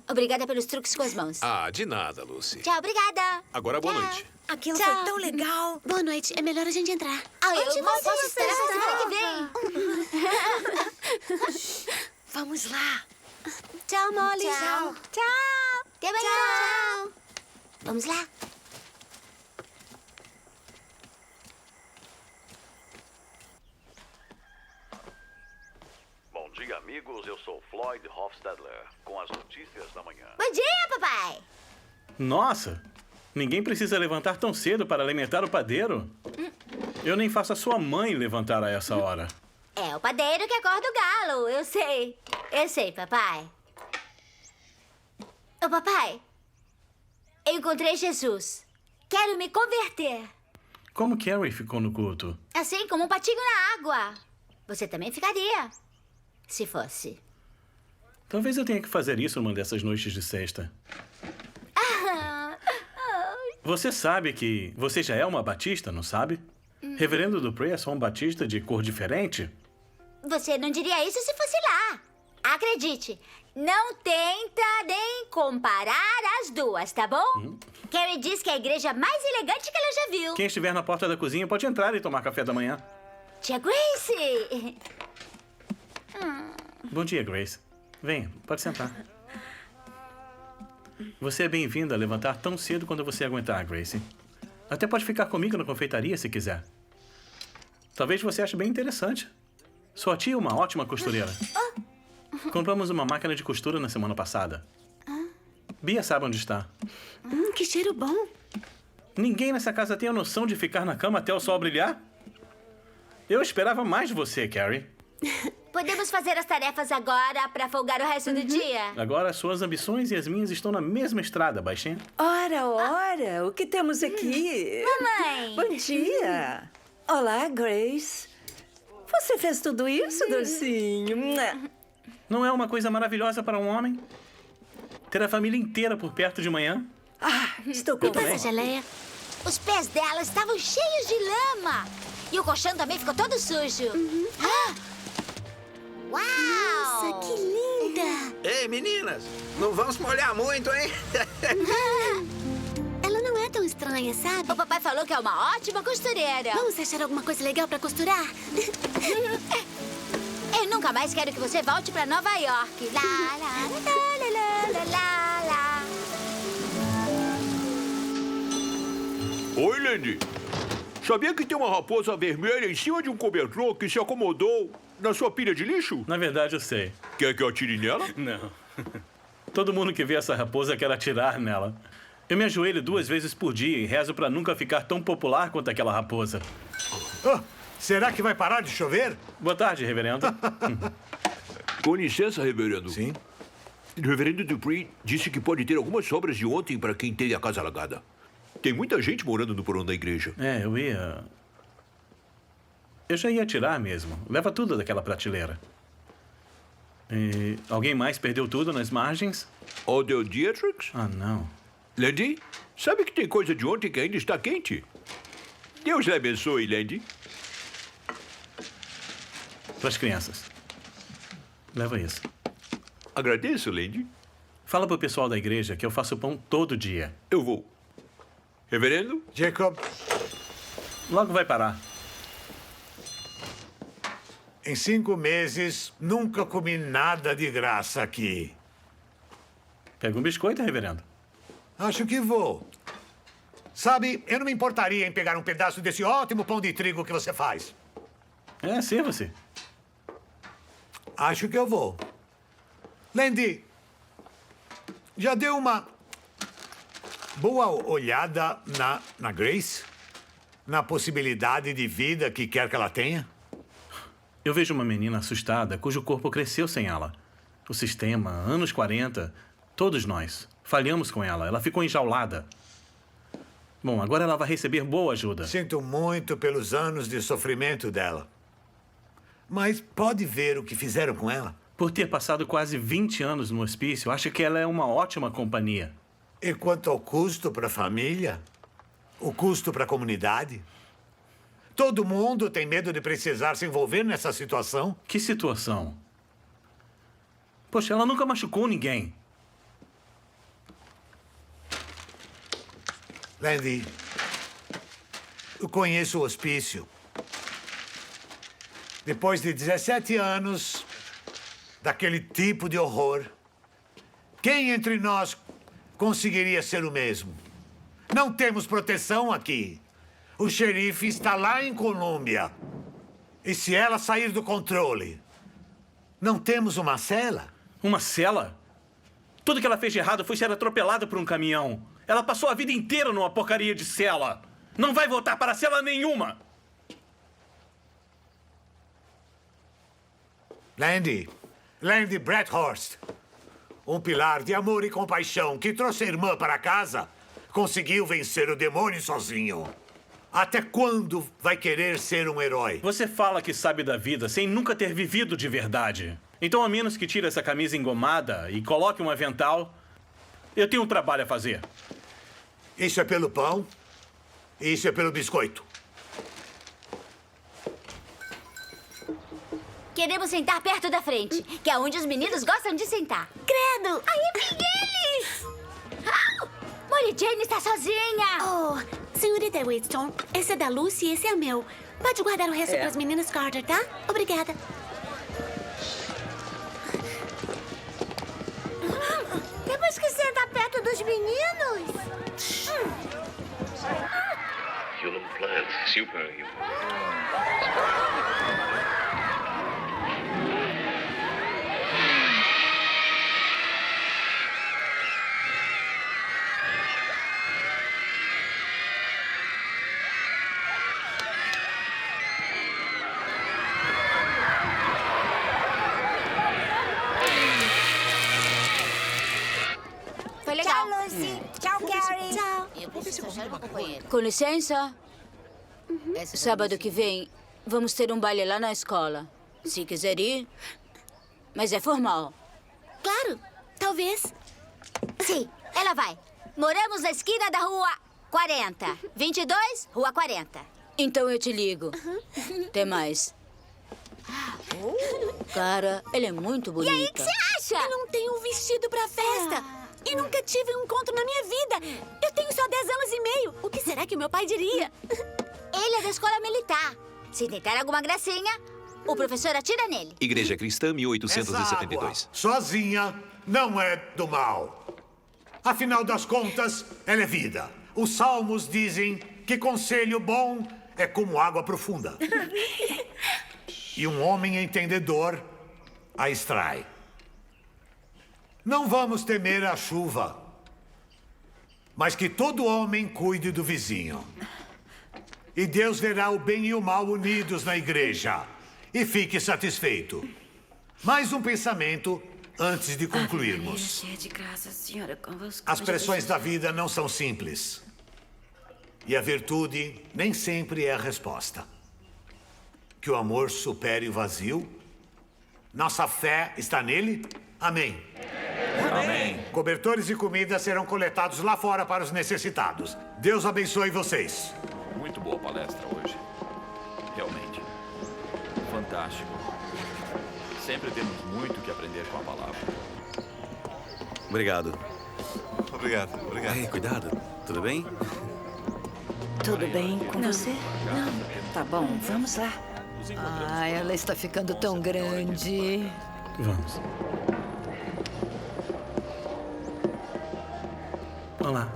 Obrigada pelos truques com as mãos. Ah, de nada, Lucy. Tchau, obrigada. Agora, boa noite. Aquilo Tchau. foi tão legal. Boa noite. É melhor a gente entrar. Eu mal posso esperar pra semana que vem. Vamos lá. Tchau, Molly. Tchau. Tchau. Até amanhã. Tchau. Vamos lá. Bom dia, amigos. Eu sou Floyd Hofstadler, com as notícias da manhã. Bom dia, papai. Nossa! Ninguém precisa levantar tão cedo para alimentar o padeiro. Eu nem faço a sua mãe levantar a essa hora. É o padeiro que acorda o galo, eu sei. Eu sei, papai. Ô, papai, eu encontrei Jesus. Quero me converter. Como Carrie ficou no culto? Assim como um patinho na água. Você também ficaria, se fosse. Talvez eu tenha que fazer isso numa dessas noites de sexta. Você sabe que você já é uma batista, não sabe? Reverendo Dupree é só um batista de cor diferente? Você não diria isso se fosse lá. Acredite, não tenta nem comparar as duas, tá bom? Carrie diz que é a igreja mais elegante que ela já viu. Quem estiver na porta da cozinha pode entrar e tomar café da manhã. Tia Grace! Bom dia, Grace. Venha, pode sentar. Você é bem-vinda a levantar tão cedo quando você aguentar, Grace. Até pode ficar comigo na confeitaria se quiser. Talvez você ache bem interessante. Sua tia é uma ótima costureira. Compramos uma máquina de costura na semana passada. Bia sabe onde está. Que cheiro bom. Ninguém nessa casa tem a noção de ficar na cama até o sol brilhar? Eu esperava mais de você, Carrie. Podemos fazer as tarefas agora para folgar o resto do dia? Agora, suas ambições e as minhas estão na mesma estrada, baixinha. Ora, o que temos aqui? Mamãe! Bom dia! Olá, Grace. Você fez tudo isso, docinho? Não é uma coisa maravilhosa para um homem? Ter a família inteira por perto de manhã? Estou com essa geleia. Os pés dela estavam cheios de lama. E o colchão também ficou todo sujo. Uau! Nossa, que linda! Ei, meninas, não vamos molhar muito, hein? Ela não é tão estranha, sabe? O papai falou que é uma ótima costureira. Vamos achar alguma coisa legal pra costurar? Eu nunca mais quero que você volte pra Nova York. Lá, lá, lá, lá, lá, lá, lá. Oi, Landy. Sabia que tem uma raposa vermelha em cima de um cobertor que se acomodou na sua pilha de lixo? Na verdade, eu sei. Quer que eu atire nela? Não. Todo mundo que vê essa raposa quer atirar nela. Eu me ajoelho 2 vezes por dia e rezo pra nunca ficar tão popular quanto aquela raposa. Será que vai parar de chover? Boa tarde, reverendo. Com licença, reverendo. Sim? O reverendo Dupree disse que pode ter algumas sobras de ontem para quem teve a casa alagada. Tem muita gente morando no porão da igreja. Eu já ia tirar mesmo. Leva tudo daquela prateleira. E alguém mais perdeu tudo nas margens? Odell Dietrich? Ah, não. Landy, sabe que tem coisa de ontem que ainda está quente? Deus lhe abençoe, Landy. Para as crianças. Leva isso. Agradeço, Landy. Fala pro pessoal da igreja que eu faço pão todo dia. Eu vou. Reverendo? Jacob. Logo vai parar. Em 5 meses, nunca comi nada de graça aqui. Pega um biscoito, reverendo. Acho que vou. Sabe, eu não me importaria em pegar um pedaço desse ótimo pão de trigo que você faz. Sirva-se. Acho que eu vou. Landy, já deu uma boa olhada na Grace? Na possibilidade de vida que quer que ela tenha? Eu vejo uma menina assustada cujo corpo cresceu sem ela. O sistema, anos 40, todos nós falhamos com ela. Ela ficou enjaulada. Bom, agora ela vai receber boa ajuda. Sinto muito pelos anos de sofrimento dela. Mas pode ver o que fizeram com ela? Por ter passado quase 20 anos no hospício, acho que ela é uma ótima companhia. E quanto ao custo para a família? O custo para a comunidade? Todo mundo tem medo de precisar se envolver nessa situação. Que situação? Poxa, ela nunca machucou ninguém. Landy, eu conheço o hospício. Depois de 17 anos daquele tipo de horror, quem entre nós conseguiria ser o mesmo? Não temos proteção aqui. O xerife está lá em Colômbia. E se ela sair do controle, não temos uma cela? Uma cela? Tudo que ela fez de errado foi ser atropelada por um caminhão. Ela passou a vida inteira numa porcaria de cela. Não vai voltar para cela nenhuma. Landy Bradhurst. Um pilar de amor e compaixão que trouxe a irmã para casa, conseguiu vencer o demônio sozinho. Até quando vai querer ser um herói? Você fala que sabe da vida sem nunca ter vivido de verdade. Então, a menos que tire essa camisa engomada e coloque um avental, eu tenho um trabalho a fazer. Isso é pelo pão, isso é pelo biscoito. Queremos sentar perto da frente, que é onde os meninos gostam de sentar. Credo! Aí vem eles! Molly Jane está sozinha! Oh, senhorita Wheatstone, esse é da Lucy e esse é meu. Pode guardar o resto para as meninas Carter, tá? Obrigada. Temos que sentar perto dos meninos. Human plants, superhuman. Foi legal. Tchau, Lucy. Tchau, Carrie. Tchau. Eu preciso achar uma companheira. Com licença. Sábado que vem, vamos ter um baile lá na escola. Se quiser ir. Mas é formal. Claro, talvez. Sim, ela vai. Moramos na esquina da rua 40. 22, rua 40. Então eu te ligo. Até mais. Cara, ela é muito bonita. E aí, o que você acha? Eu não tenho um vestido pra festa. E nunca tive um encontro na minha vida. Eu tenho só 10 anos e meio. O que será que meu pai diria? Ele é da escola militar. Se tentar alguma gracinha, o professor atira nele. Igreja Cristã, 1872. Essa água, sozinha, não é do mal. Afinal das contas, ela é vida. Os salmos dizem que conselho bom é como água profunda. E um homem entendedor a extrai. Não vamos temer a chuva, mas que todo homem cuide do vizinho. E Deus verá o bem e o mal unidos na igreja. E fique satisfeito. Mais um pensamento antes de concluirmos. Cheia de graça, senhora convosco. As pressões da vida não são simples. E a virtude nem sempre é a resposta. Que o amor supere o vazio. Nossa fé está nele. Amém. Amém. Cobertores e comida serão coletados lá fora para os necessitados. Deus abençoe vocês. Muito boa palestra hoje. Realmente. Fantástico. Sempre temos muito que aprender com a palavra. Obrigado. Obrigado. Ei, cuidado. Tudo bem? Tudo bem com você? Não. Tá bom, vamos lá. Ah, ela está ficando tão grande. Vamos. Olá.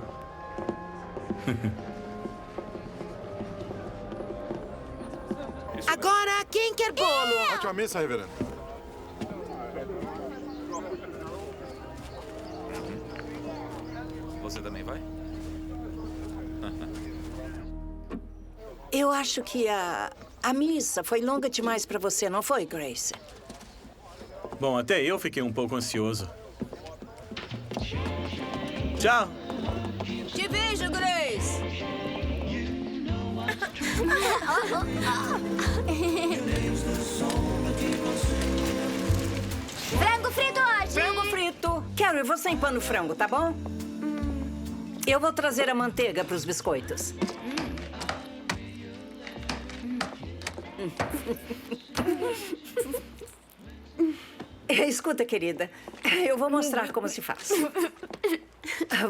Agora, quem quer bolo? Ótima mesa, reverendo. Você também vai? Eu acho que a missa foi longa demais para você, não foi, Grace? Bom, até eu fiquei um pouco ansioso. Tchau. Te vejo, Grace. Frango frito hoje! Frango frito. Carrie, você empana o frango, tá bom? Eu vou trazer a manteiga para os biscoitos. Escuta, querida, eu vou mostrar como se faz.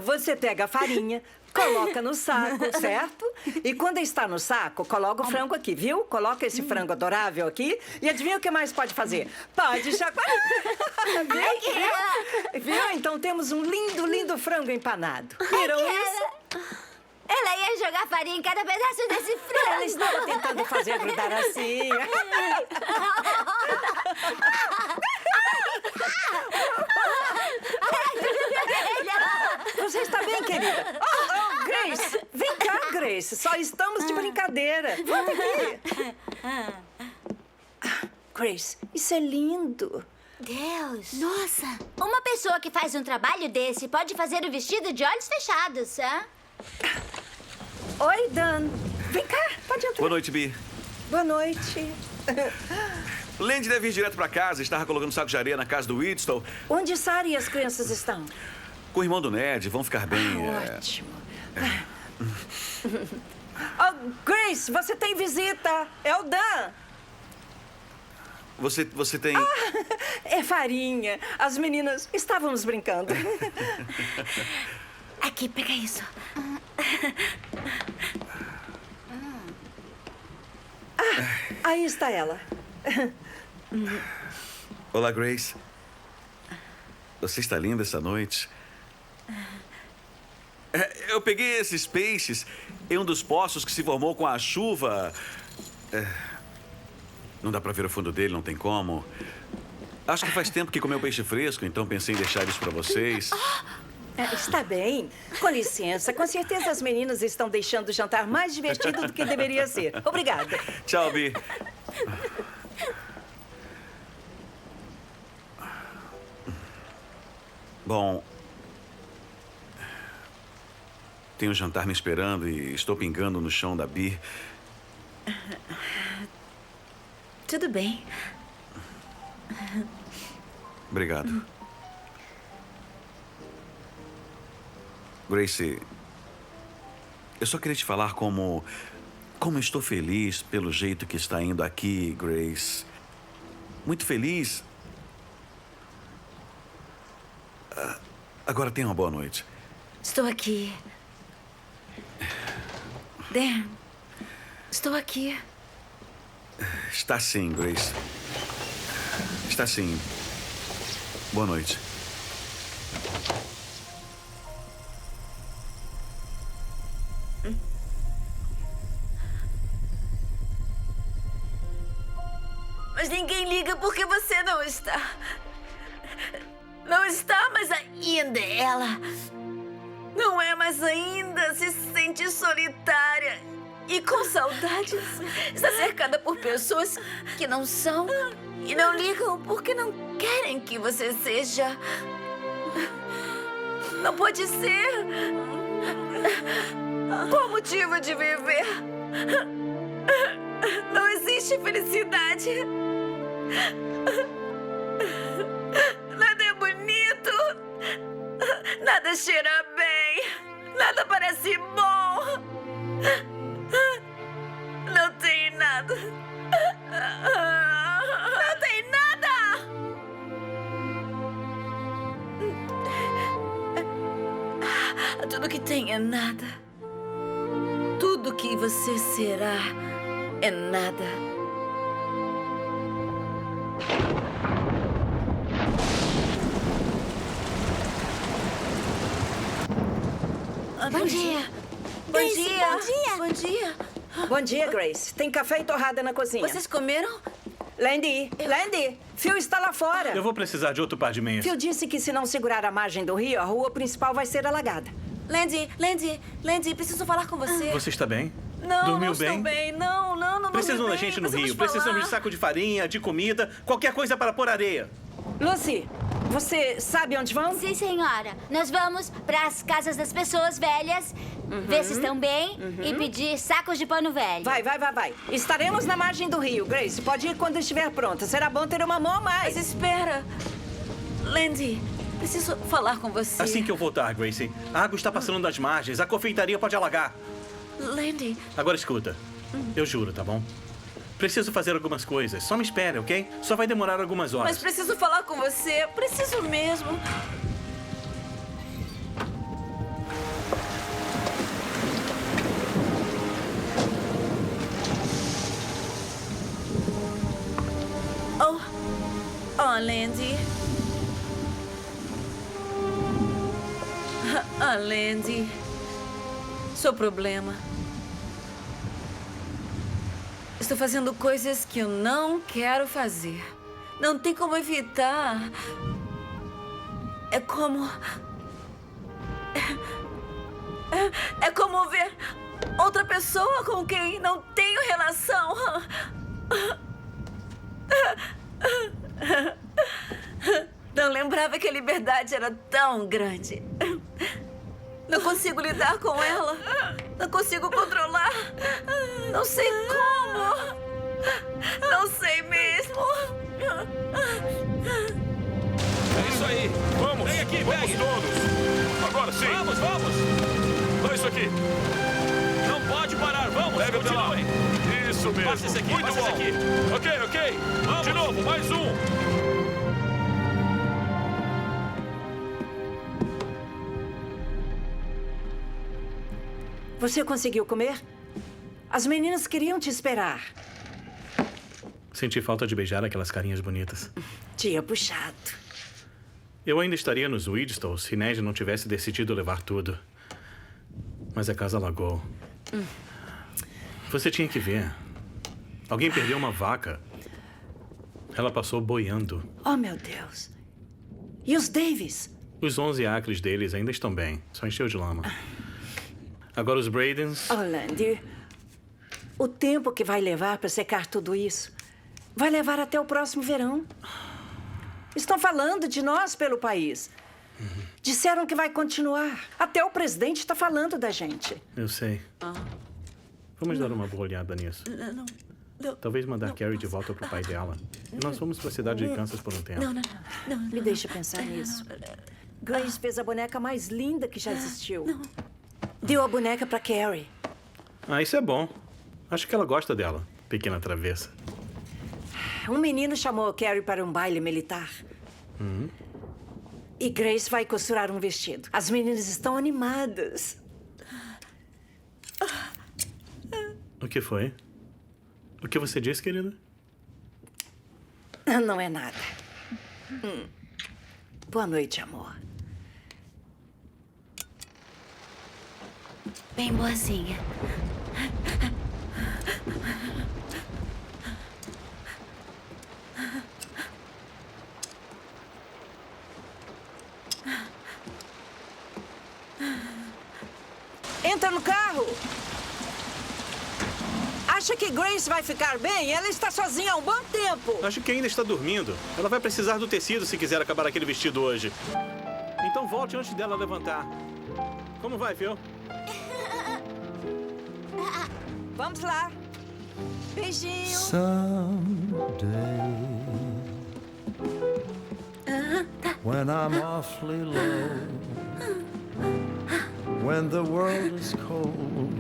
Você pega a farinha, coloca no saco, certo? E quando está no saco, coloca o frango aqui, viu? Coloca esse frango adorável aqui e adivinha o que mais pode fazer? Pode chacoalhar. Viu? Então temos um lindo, lindo frango empanado. Viram isso? Ela ia jogar farinha em cada pedaço desse frango. Ela estava tentando fazer grudar assim. Você está bem, querida? Oh, Grace! Vem cá, Grace. Só estamos de brincadeira. Volta aqui. Grace, Isso é lindo. Deus! Nossa! Uma pessoa que faz um trabalho desse pode fazer o vestido de olhos fechados, hã? Oi, Dan. Vem cá, pode entrar. Boa noite, Bi. Boa noite. Landy deve ir direto pra casa. Estava colocando saco de areia na casa do Whitstall. Onde Sarah e as crianças estão? Com o irmão do Ned. Vão ficar bem. Ótimo. Oh, Grace, você tem visita. É o Dan. Você tem... É farinha. As meninas estávamos brincando. Aqui, pega isso. Aí está ela. Olá, Grace. Você está linda essa noite. Eu peguei esses peixes em um dos poços que se formou com a chuva. Não dá pra ver o fundo dele, não tem como. Acho que faz tempo que comeu peixe fresco, então pensei em deixar isso pra vocês. Está bem. Com licença. Com certeza as meninas estão deixando o jantar mais divertido do que deveria ser. Obrigada. Tchau, Bi. Bom, tem um jantar me esperando e estou pingando no chão da Bi. Tudo bem. Obrigado. Grace, eu só queria te falar como eu estou feliz pelo jeito que está indo aqui, Grace. Muito feliz. Agora tenha uma boa noite. Estou aqui. Dan, estou aqui. Está sim, Grace. Está sim. Boa noite. Mas ninguém liga porque você não está. Não está, mas ainda ela. Não é, mas ainda se sente solitária e com saudades. Está cercada por pessoas que não são e não ligam porque não querem que você seja. Não pode ser. Qual o motivo de viver? Não existe felicidade. Nada é bonito. Nada cheira bem. Nada parece bom. Não tem nada. Não tem nada. Tudo que tem é nada. Tudo que você será é nada. Bom dia. Bom Grace, dia. bom dia. Bom dia. Bom dia, Grace. Tem café e torrada na cozinha. Vocês comeram? Landy, Phil está lá fora. Eu vou precisar de outro par de meias. Phil disse que se não segurar a margem do rio, a rua principal vai ser alagada. Landy, preciso falar com você. Você está bem? Não, Dormiu não estou bem? bem. Não Precisam dormi da bem. gente no Precisamos rio. Precisamos falar. de saco de farinha, de comida, qualquer coisa para pôr areia. Lucy, você sabe onde vão? Sim, senhora. Nós vamos para as casas das pessoas velhas, ver se estão bem e pedir sacos de pano velho. Vai. Estaremos na margem do rio, Grace. Pode ir quando estiver pronta. Será bom ter uma mão a mais. Mas espera. Landy, preciso falar com você. Assim que eu voltar, Gracie. A água está passando das margens. A confeitaria pode alagar. Landy. Agora escuta. Eu juro, tá bom? Preciso fazer algumas coisas. Só me espere, ok? Só vai demorar algumas horas. Mas preciso falar com você. Preciso mesmo. Oh, Landy. Landy. Seu problema. Estou fazendo coisas que eu não quero fazer. Não tem como evitar. É como... É como ver outra pessoa com quem não tenho relação. Não lembrava que a liberdade era tão grande. Não consigo lidar com ela. Não consigo controlar. Não sei como. Não sei mesmo. É isso aí. Vamos. Vem aqui, vamos todos. Agora sim. Vamos, vamos. Dá isso aqui. Não pode parar. Vamos, pega até lá. Isso mesmo. Passa esse aqui, Muito passa bom. esse aqui. Ok. Vamos. De novo, mais um. Você conseguiu comer? As meninas queriam te esperar. Senti falta de beijar aquelas carinhas bonitas. Tinha puxado. Eu ainda estaria nos Widstow se Ned não tivesse decidido levar tudo. Mas a casa alagou. Você tinha que ver. Alguém perdeu uma vaca. Ela passou boiando. Oh, meu Deus. E os Davis? Os 11 acres deles ainda estão bem. Só encheu de lama. Agora os Bradens... Oh, Landy, o tempo que vai levar para secar tudo isso vai levar até o próximo verão. Estão falando de nós pelo país. Disseram que vai continuar. Até o presidente está falando da gente. Eu sei. Vamos dar uma boa olhada nisso. Talvez mandar Carrie de volta para o pai dela. E nós fomos para a cidade de Kansas por um tempo. Não. Me deixa pensar nisso. Grace fez a boneca mais linda que já existiu. Deu a boneca para Carrie. Isso é bom. Acho que ela gosta dela, pequena travessa. Um menino chamou a Carrie para um baile militar. E Grace vai costurar um vestido. As meninas estão animadas. O que foi? O que você disse, querida? Não é nada. Boa noite, amor. Bem boazinha. Entra no carro. Acha que Grace vai ficar bem? Ela está sozinha há um bom tempo. Acho que ainda está dormindo. Ela vai precisar do tecido se quiser acabar aquele vestido hoje. Então volte antes dela levantar. Como vai, Phil? Vamos lá. Beijinho. Someday, when I'm awfully low, when the world is cold,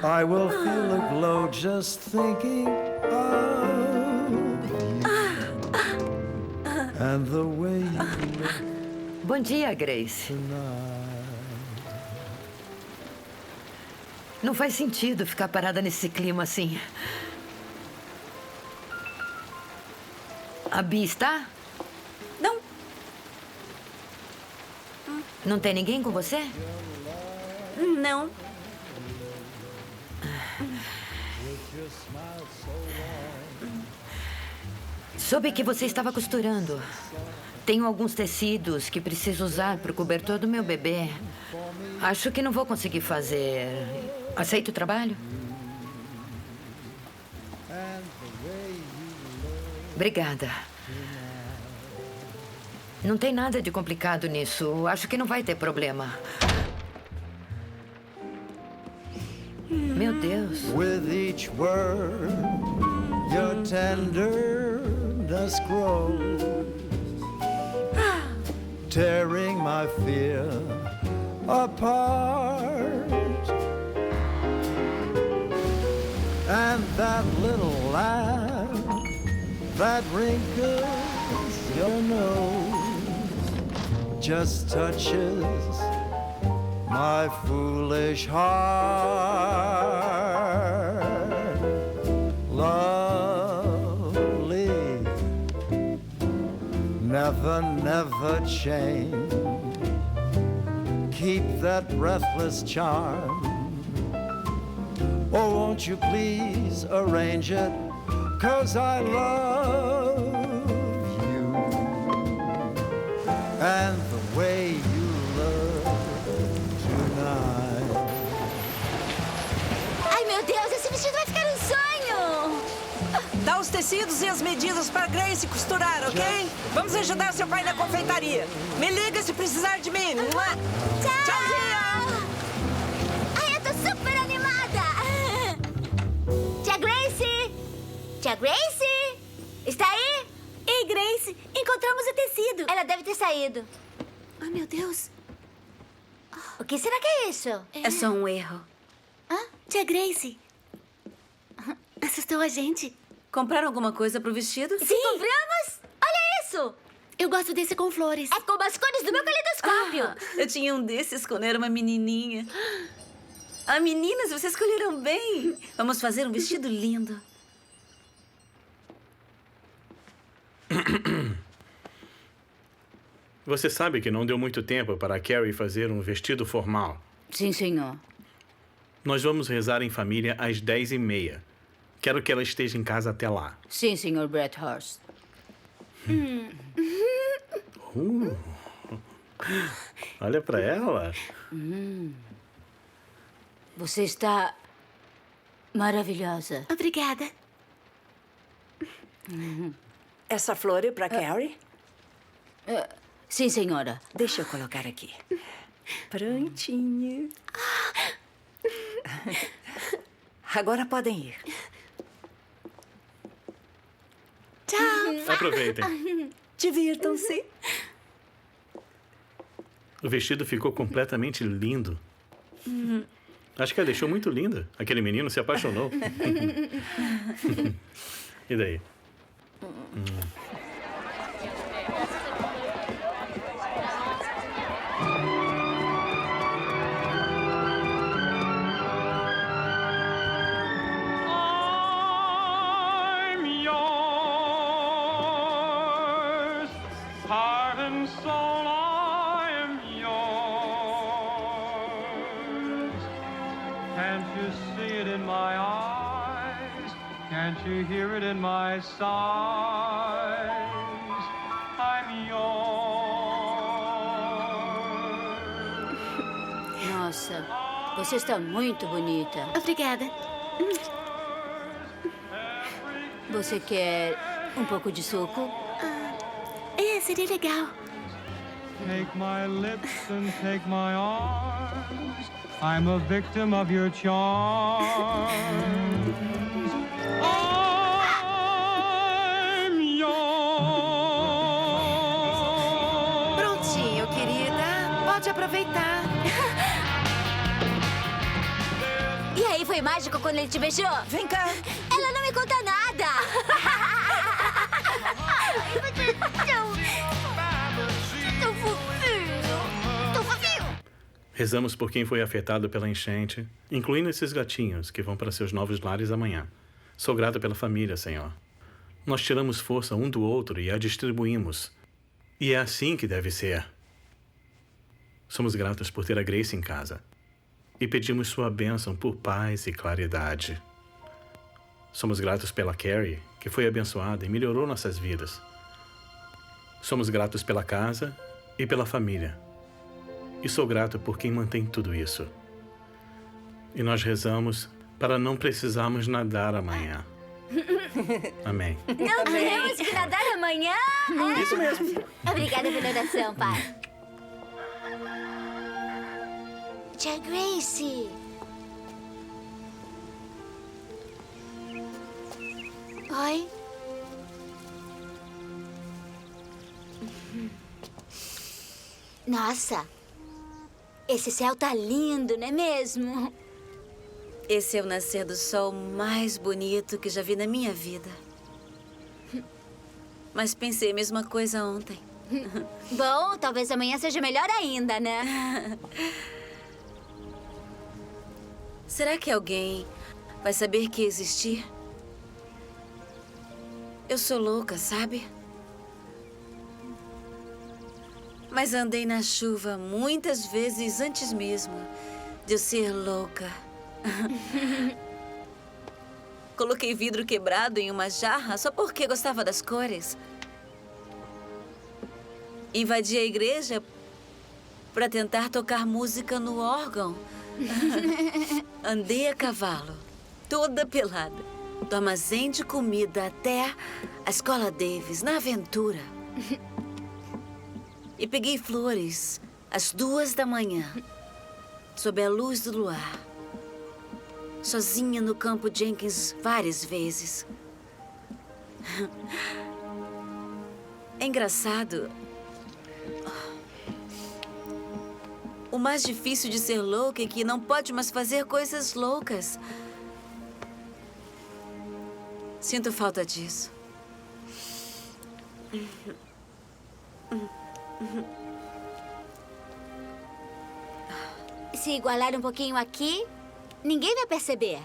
I will feel a glow just thinking of you and the way you look. Bom dia, Grace. Não faz sentido ficar parada nesse clima assim. A Bia está? Não. Não tem ninguém com você? Não. Soube que você estava costurando. Tenho alguns tecidos que preciso usar para o cobertor do meu bebê. Acho que não vou conseguir fazer. Aceita o trabalho? Obrigada. Não tem nada de complicado nisso. Acho que não vai ter problema. Meu Deus. With each word, your tenderness grows, tearing my fear apart. And that little laugh that wrinkles your nose just touches my foolish heart. Lovely, never, never change. Keep that breathless charm. Oh, won't you please arrange it? 'Cause I love you. And the way you look tonight. Ai, meu Deus, esse vestido vai ficar um sonho! Dá os tecidos e as medidas para Grace costurar, ok? Vamos ajudar seu pai na confeitaria. Me liga se precisar de mim. Tchauzinho! Ai, eu tô super animada! Tia Grace! Tia Grace? Está aí? Ei, Grace, encontramos o tecido. Ela deve ter saído. Ai, meu Deus. O que será que é isso? É só um erro. Tia Grace, assustou a gente. Compraram alguma coisa pro vestido? Sim, compramos! Olha isso! Eu gosto desse com flores. É como as cores do meu caleidoscópio. Eu tinha um desses quando era uma menininha. Ah, meninas, vocês escolheram bem. Vamos fazer um vestido lindo. Você sabe que não deu muito tempo para a Carrie fazer um vestido formal. Sim, senhor. Nós vamos rezar em família às 10h30. Quero que ela esteja em casa até lá. Sim, senhor Bradhurst. Olha para ela. Você está maravilhosa. Obrigada. Essa flor é para Carrie? Sim, senhora. Deixa eu colocar aqui. Prontinho. Agora podem ir. Tchau. Aproveitem. Divirtam-se. O vestido ficou completamente lindo. Acho que ela deixou muito linda. Aquele menino se apaixonou. E daí? I'm yours, heart and soul, I am yours. Can't you see it in my eyes? Can't you hear it in my sighs? I'm yours. Nossa, você está muito bonita. Obrigada. Você quer um pouco de suco? Seria legal. Take my lips and take my arms. I'm a victim of your charms. I'm yours. Prontinho, querida. Pode aproveitar. E aí, foi mágico quando ele te beijou? Vem cá. Ela não me conta nada. Tão fofinho. Tão fofinho. Rezamos por quem foi afetado pela enchente, incluindo esses gatinhos que vão para seus novos lares amanhã. Sou grato pela família, Senhor. Nós tiramos força um do outro e a distribuímos. E é assim que deve ser. Somos gratos por ter a Grace em casa. E pedimos sua bênção por paz e claridade. Somos gratos pela Carrie, que foi abençoada e melhorou nossas vidas. Somos gratos pela casa e pela família. E sou grato por quem mantém tudo isso. E nós rezamos para não precisarmos nadar amanhã. Amém. Não temos que nadar amanhã? Isso mesmo. Obrigada pela oração, pai. Tia Grace. Oi. Nossa, esse céu tá lindo, não é mesmo? Esse é o nascer do sol mais bonito que já vi na minha vida. Mas pensei a mesma coisa ontem. Bom, talvez amanhã seja melhor ainda, né? Será que alguém vai saber que existi? Eu sou louca, sabe? Mas andei na chuva muitas vezes antes mesmo de eu ser louca. Coloquei vidro quebrado em uma jarra só porque gostava das cores. Invadi a igreja para tentar tocar música no órgão. Andei a cavalo, toda pelada. Do armazém de comida até a escola Davis, na aventura. E peguei flores às 2 da manhã, sob a luz do luar. Sozinha no campo Jenkins várias vezes. É engraçado. O mais difícil de ser louca é que não pode mais fazer coisas loucas. Sinto falta disso. Se igualar um pouquinho aqui, ninguém vai perceber.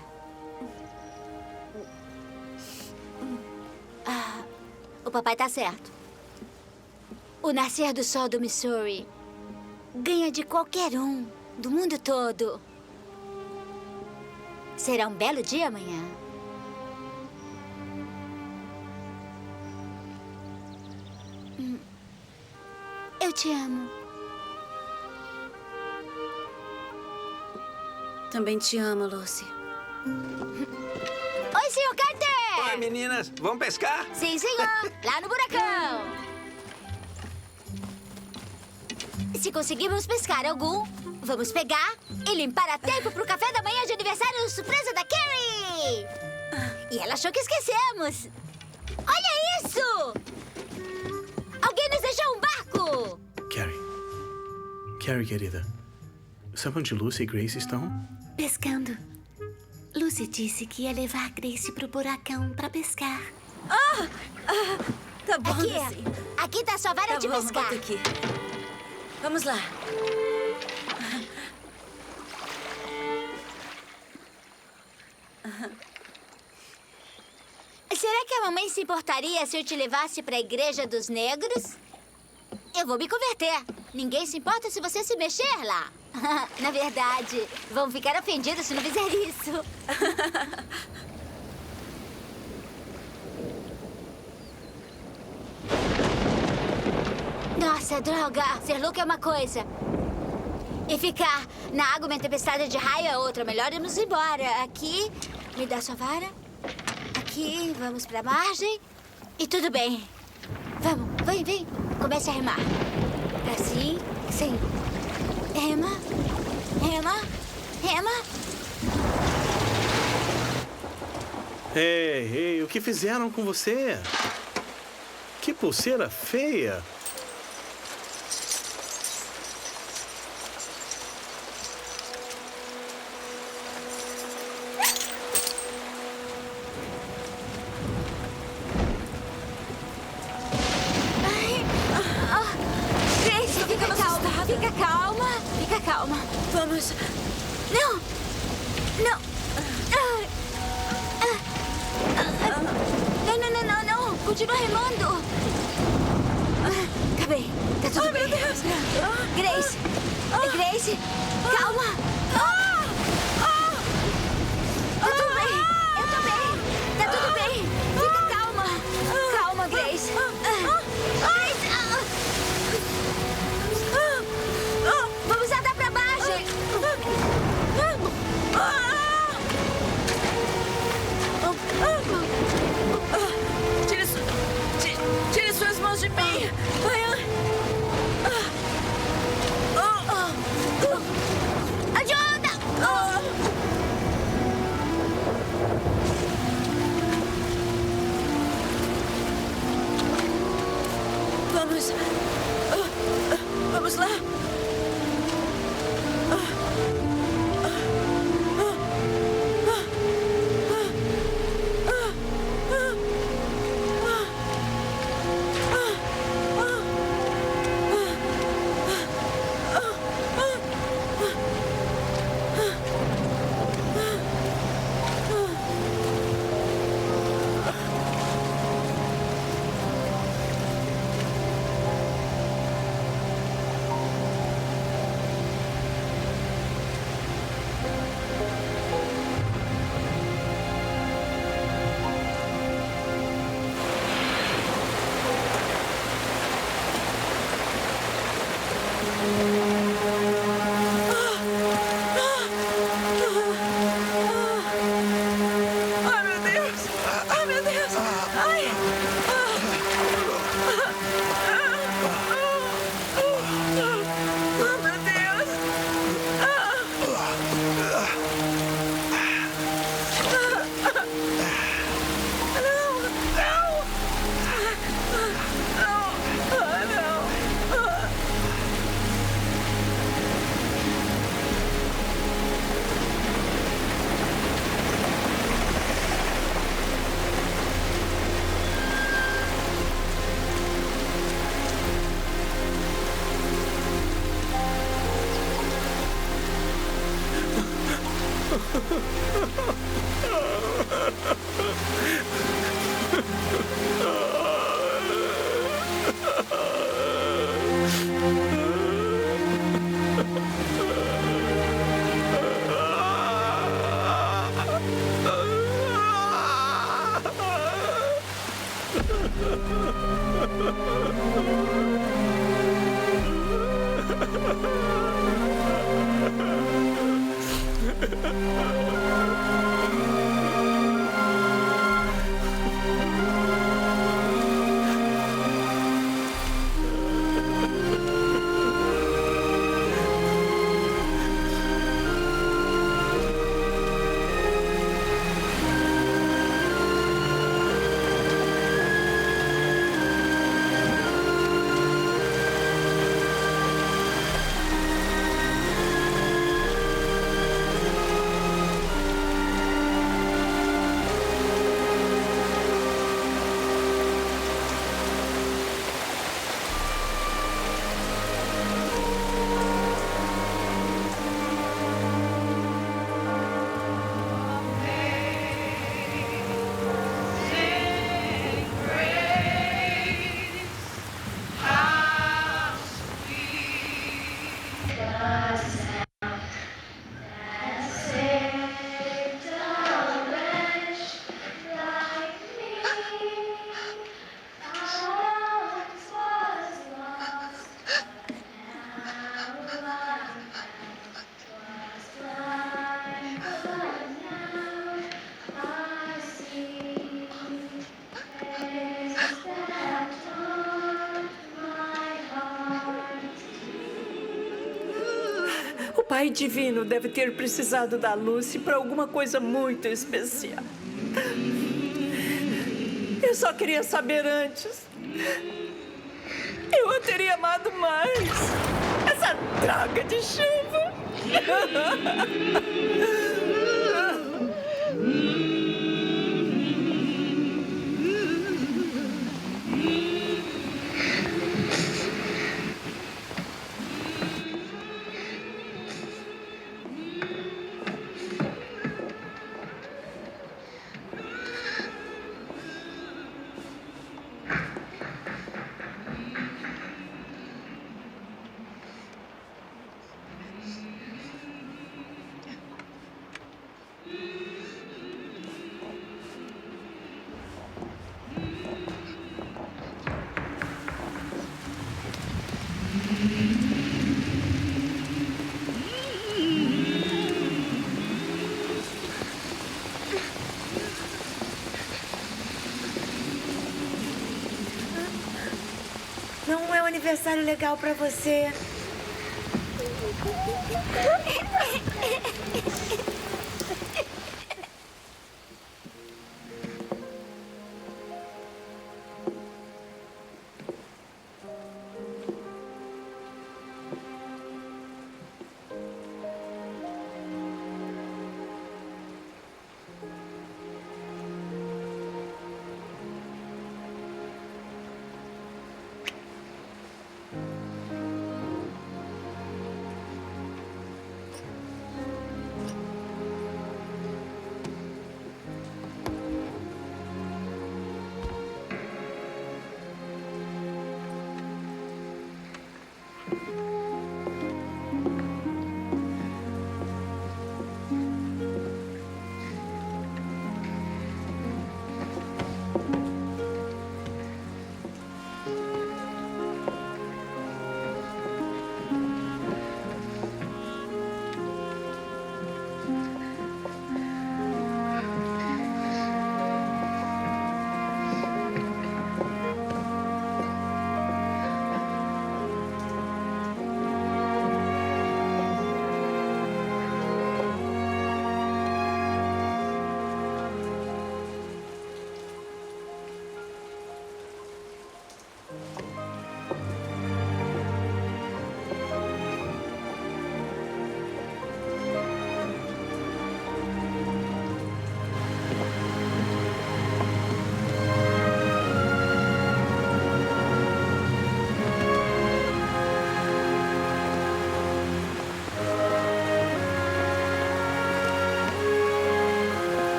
O papai tá certo. O nascer do sol do Missouri ganha de qualquer um, do mundo todo. Será um belo dia amanhã. Eu te amo. Também te amo, Lucy. Oi, senhor Carter! Oi, meninas. Vamos pescar? Sim, senhor. Lá no buracão. Se conseguirmos pescar algum, vamos pegar e limpar a tempo pro café da manhã de aniversário surpresa da Carrie. E ela achou que esquecemos. Olha isso! Alguém nos deixou um barco! Carrie, querida. Sabe onde Lucy e Grace estão? Pescando. Lucy disse que ia levar Grace pro buracão pra pescar. Tá bom, Aqui, Lucy. aqui tá sua vara de bom, pescar. bota aqui. Vamos lá. Será que a mamãe se importaria se eu te levasse pra igreja dos negros? Eu vou me converter. Ninguém se importa se você se mexer lá. Na verdade, vão ficar ofendidos se não fizer isso. Nossa, droga! Ser louco é uma coisa. E ficar na água uma tempestade de raio é outra. Melhor irmos embora. Aqui, me dá sua vara. Aqui, vamos pra margem. E tudo bem. Vamos, vem. Comece a remar. Assim, sim. Rema. Ei, o que fizeram com você? Que pulseira feia. Grace, fica calma. Vamos. Não. Não. Continua remando. Tá bem. Tá tudo bem. Meu Deus. Grace, calma. Tá tudo bem. Eu tô bem. Tá tudo bem. Fica calma. Calma, Grace. Vamos andar pra margem. Tire suas mãos de mim. Ajuda! Vamos lá. Ai, meu Deus! O Pai Divino deve ter precisado da Lucy para alguma coisa muito especial. Eu só queria saber antes. Eu a teria amado mais. Essa droga de chuva. Não é um aniversário legal pra você.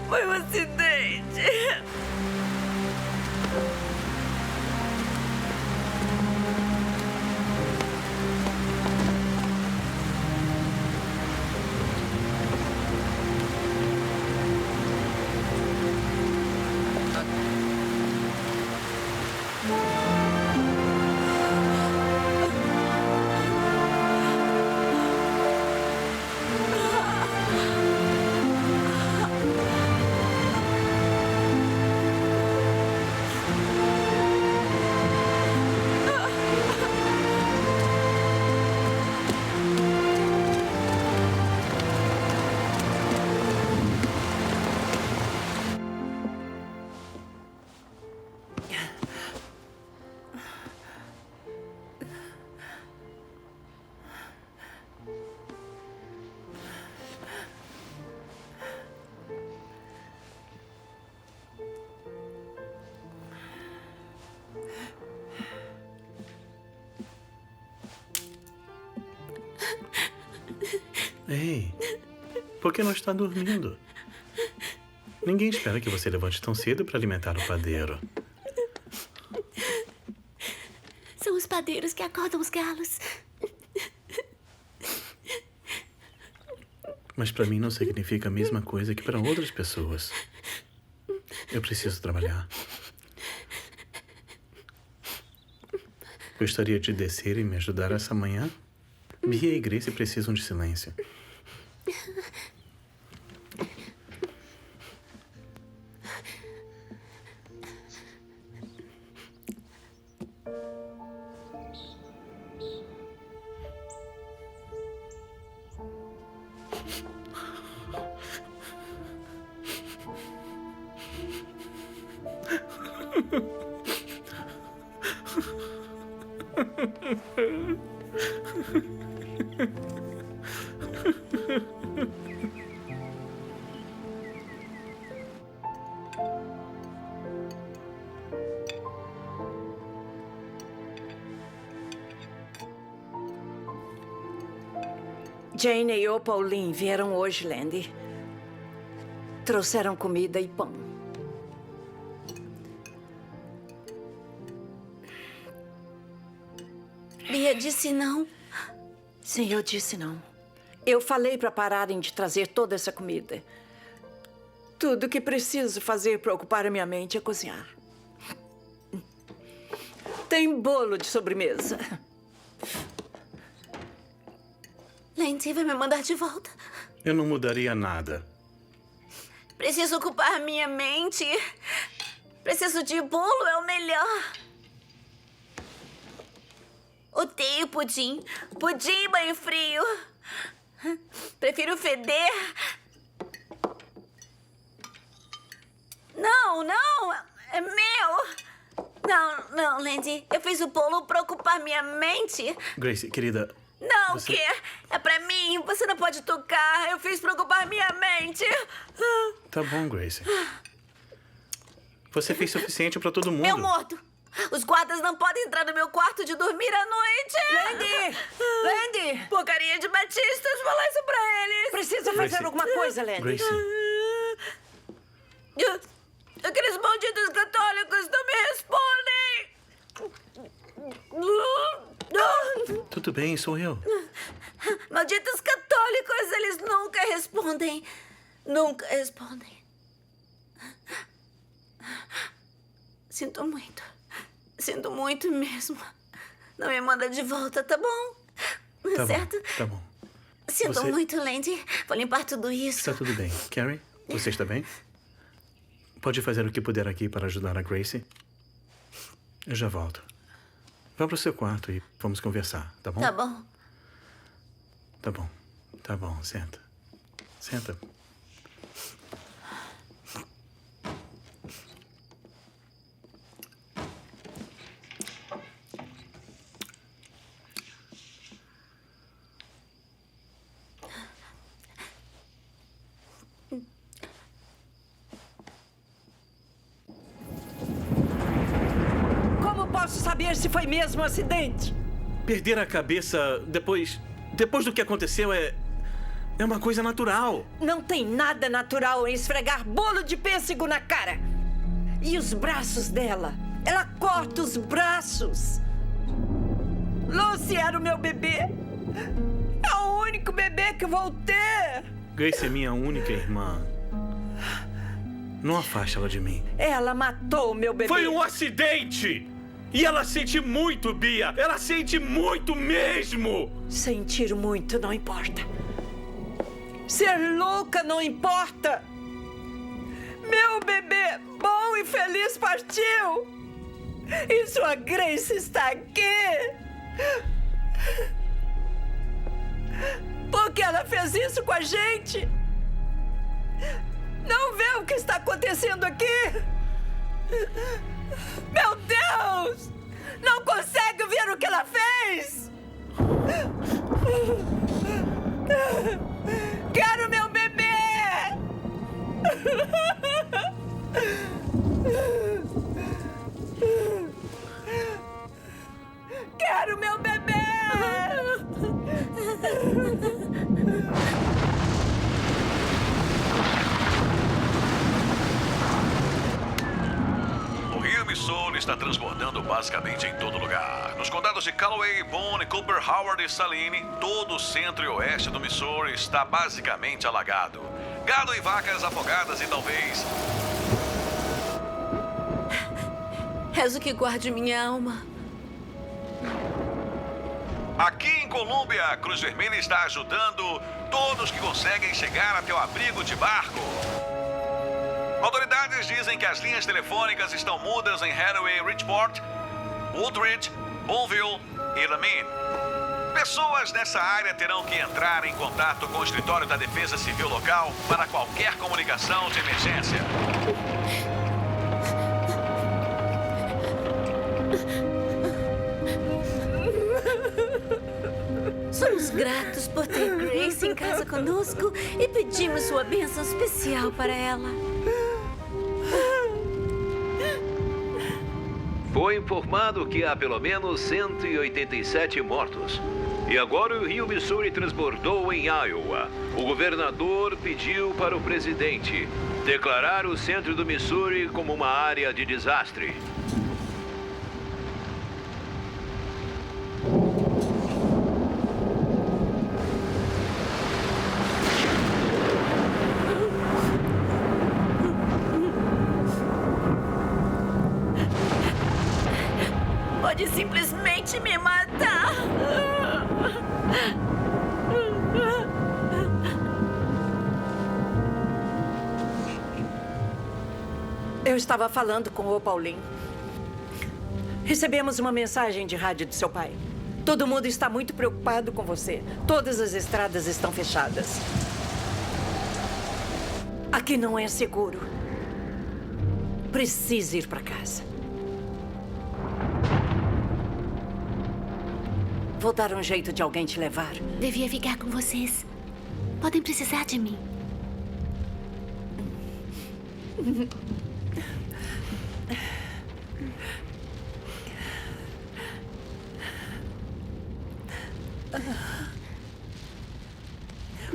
Foi um acidente. Ei, por que não está dormindo? Ninguém espera que você levante tão cedo para alimentar o padeiro. São os padeiros que acordam os galos. Mas para mim não significa a mesma coisa que para outras pessoas. Eu preciso trabalhar. Gostaria de descer e me ajudar essa manhã? Bia e Grace precisam de silêncio. Jane e o Pauline vieram hoje, Landy. Trouxeram comida e pão. Bia disse não. Sim, eu disse não. Eu falei para pararem de trazer toda essa comida. Tudo que preciso fazer para ocupar a minha mente é cozinhar. Tem bolo de sobremesa. Landy vai me mandar de volta. Eu não mudaria nada. Preciso ocupar minha mente. Preciso de bolo, é o melhor. Odeio pudim. Pudim, banho frio. Prefiro feder. Não, não. É meu. Não, Landy. Eu fiz o bolo para ocupar minha mente. Grace, querida... Não, você... o quê? É pra mim. Você não pode tocar. Eu fiz pra ocupar minha mente. Tá bom, Grace. Você fez suficiente pra todo mundo. Meu morto. Os guardas não podem entrar no meu quarto de dormir à noite. Landy! Landy! Porcaria de batistas. Fala isso pra eles. Precisa fazer alguma coisa, Landy. Grace. Aqueles malditos católicos não me respondem. Tudo bem, sou eu. Malditos católicos, eles nunca respondem. Nunca respondem. Sinto muito. Sinto muito mesmo. Não me manda de volta, tá bom? Tá certo? Bom, tá bom. Sinto muito, Landy. Vou limpar tudo isso. Está tudo bem. Carrie, você está bem? Pode fazer o que puder aqui para ajudar a Grace? Eu já volto. Vá para o seu quarto e vamos conversar, tá bom? Tá bom. Tá bom. Tá bom, senta. Senta. Posso saber se foi mesmo um acidente? Perder a cabeça depois do que aconteceu é É uma coisa natural. Não tem nada natural em esfregar bolo de pêssego na cara. E os braços dela? Ela corta os braços. Lucy era o meu bebê. É o único bebê que vou ter. Grace é minha única irmã. Não afaste ela de mim. Ela matou o meu bebê. Foi um acidente! E ela sente muito, Bia. Ela sente muito mesmo. Sentir muito não importa. Ser louca não importa. Meu bebê bom e feliz partiu. E sua Grace está aqui. Porque ela fez isso com a gente. Não vê o que está acontecendo aqui? Meu Deus! Não consegue ver o que ela fez? Quero meu bebê! Quero meu bebê! O rio Missouri está transbordando basicamente em todo lugar. Nos condados de Callaway, Boone, Cooper, Howard e Saline, todo o centro e oeste do Missouri está basicamente alagado. Gado e vacas afogadas e talvez... Rezo que guarde minha alma. Aqui em Colômbia, a Cruz Vermelha está ajudando todos que conseguem chegar até o abrigo de barco. Autoridades dizem que as linhas telefônicas estão mudas em Hathaway, Richport, Woodridge, Boonville e Lamine. Pessoas nessa área terão que entrar em contato com o escritório da Defesa Civil local para qualquer comunicação de emergência. Somos gratos por ter Grace em casa conosco e pedimos sua bênção especial para ela. Foi informado que há pelo menos 187 mortos. E agora o rio Missouri transbordou em Iowa. O governador pediu para o presidente declarar o centro do Missouri como uma área de desastre. Pode simplesmente me matar. Eu estava falando com o Paulinho. Recebemos uma mensagem de rádio de seu pai. Todo mundo está muito preocupado com você. Todas as estradas estão fechadas. Aqui não é seguro. Precisa ir para casa. Vou dar um jeito de alguém te levar. Devia ficar com vocês. Podem precisar de mim.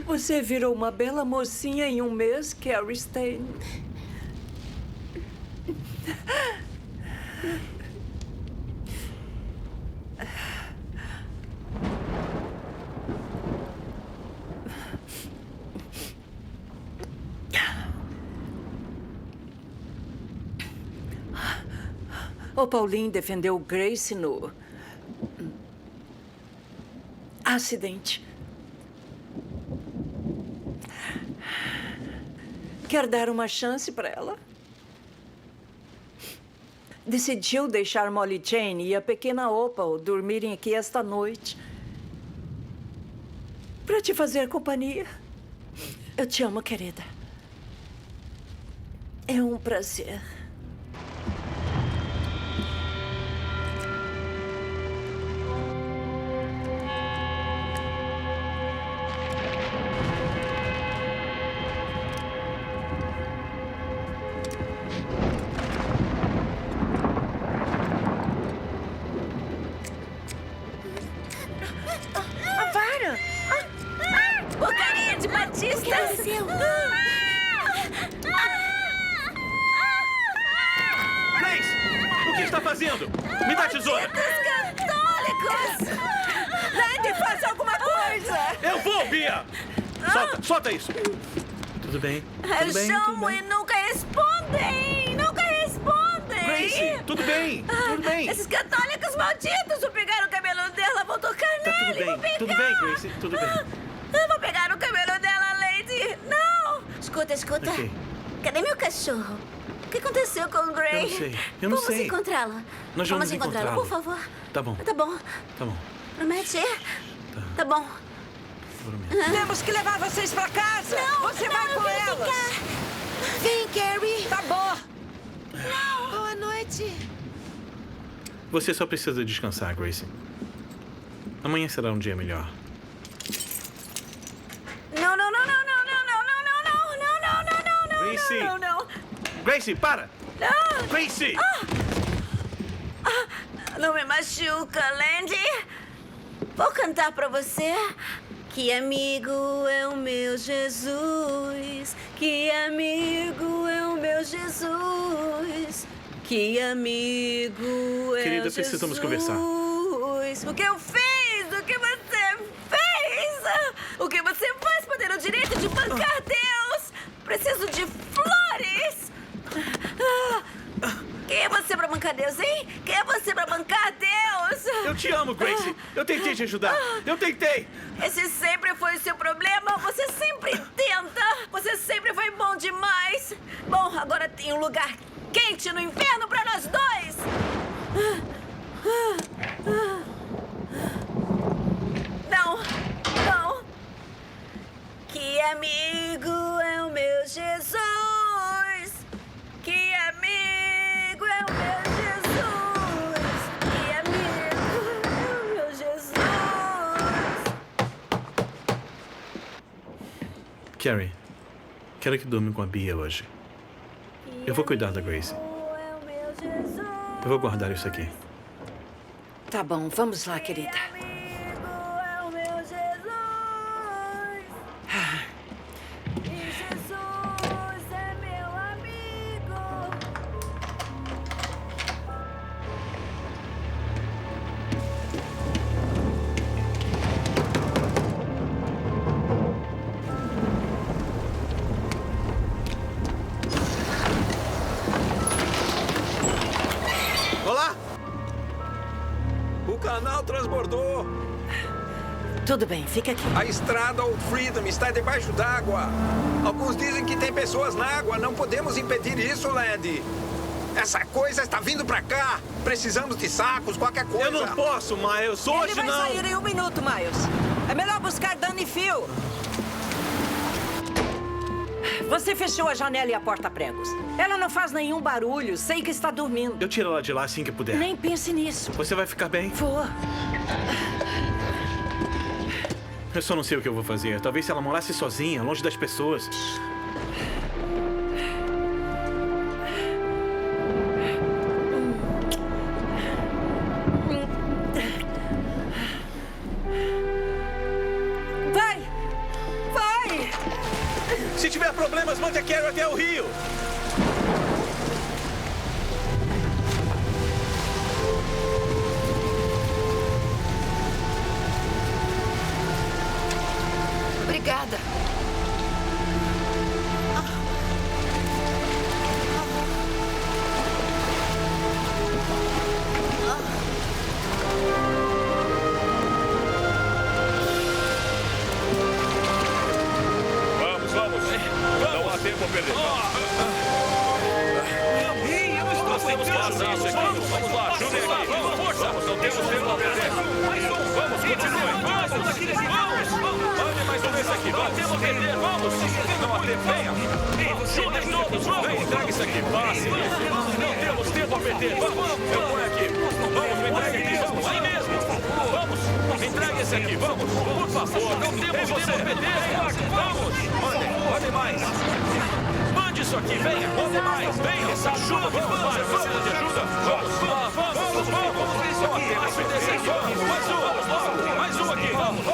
Você virou uma bela mocinha em um mês, Carrie Stain. O Paulinho defendeu Grace no acidente. Quer dar uma chance para ela? Decidiu deixar Molly Jane e a pequena Opal dormirem aqui esta noite. Para te fazer companhia. Eu te amo, querida. É um prazer. A vara! Porcaria de está fazendo? Me dá a tesoura. Católicos! Landy, faça alguma coisa! Eu vou, Bia! Solta isso. Tudo bem. Tudo bem. Chamo e nunca respondem! Nunca respondem! Gracie, tudo bem. Tudo bem. Esses católicos malditos vão pegar o cabelo dela, vão tocar nele! Vão pegar. Tudo bem, Gracie. Tudo bem. Eu vou pegar o cabelo dela, Lady! Não! Escuta. Ok. Cadê meu cachorro? O que aconteceu com o Gray? Eu não sei. Vamos encontrá-lo. Nós vamos encontrá-lo, por favor. Tá bom. Tá bom. Tá bom. Promete? Tá bom. Temos que levar vocês pra casa. Você vai com elas. Vem, Carrie. Tá bom. Não. Boa noite. Você só precisa descansar, Gracie. Amanhã será um dia melhor. Não. Gracie! Não. Gracie, para! Não. Gracie! Não me machuca, Landy. Vou cantar pra você. Que amigo é o meu Jesus. Que amigo é o meu Jesus. Que amigo é Querida, o Jesus. precisamos conversar. O que eu fiz? O que você fez? O que você faz para ter o direito de bancar Deus? Preciso de flores! Quem é você pra bancar Deus, hein? Quem é você pra bancar Deus? Eu te amo, Gracie. Eu tentei te ajudar. Eu tentei. Esse sempre foi o seu problema. Você sempre tenta. Você sempre foi bom demais. Bom, agora tem um lugar quente no inferno pra nós dois. Não. Que amigo é o meu Jesus. Que amigo é o meu Jesus. Que amigo é o meu Jesus. Carrie, quero que durma com a Bia hoje. Eu vou cuidar da Gracie. Eu vou guardar isso aqui. Tá bom, vamos lá, querida. Olá! O canal transbordou. Tudo bem, fica aqui. A estrada Old Freedom está debaixo d'água. Alguns dizem que tem pessoas na água. Não podemos impedir isso, Landy. Essa coisa está vindo pra cá. Precisamos de sacos, qualquer coisa. Eu não posso, Miles. Hoje Ele vai não. sair em 1 minuto, Miles. É melhor buscar Dani Phil. Você fechou a janela e a porta-pregos. Ela não faz nenhum barulho. Sei que está dormindo. Eu tiro ela de lá assim que puder. Nem pense nisso. Você vai ficar bem? Vou. Eu só não sei o que eu vou fazer. Talvez se ela morasse sozinha, longe das pessoas. Vai! Se tiver problemas, mande a Carrie até o rio. Obrigada. Vamos. Não há tempo a perder. Nós temos que ajudar isso aqui. Vamos lá, ajudem aqui. Força. Não temos tempo a perder. Vamos, continuem. Vamos. Ande mais uma vez aqui. Vamos. Temos que perder. Vamos. Não há tempo. Venha. Ajudem todos. Vamos. Vem, entregue isso aqui. Passe. Não temos tempo a perder. Vamos. Eu ponho aqui. Vamos, me entregue aqui. Vamos. Aí mesmo. Vamos. Entregue esse aqui. Vamos. Por favor. Não temos tempo a perder. Vamos. Mandem mais. Mande isso aqui. Venha. Mandem mais. Venha. Essa ajuda. Vamos. Você precisa de ajuda. Vamos. Não há tempo a perder. Vamos. Mais um aqui. Vamos.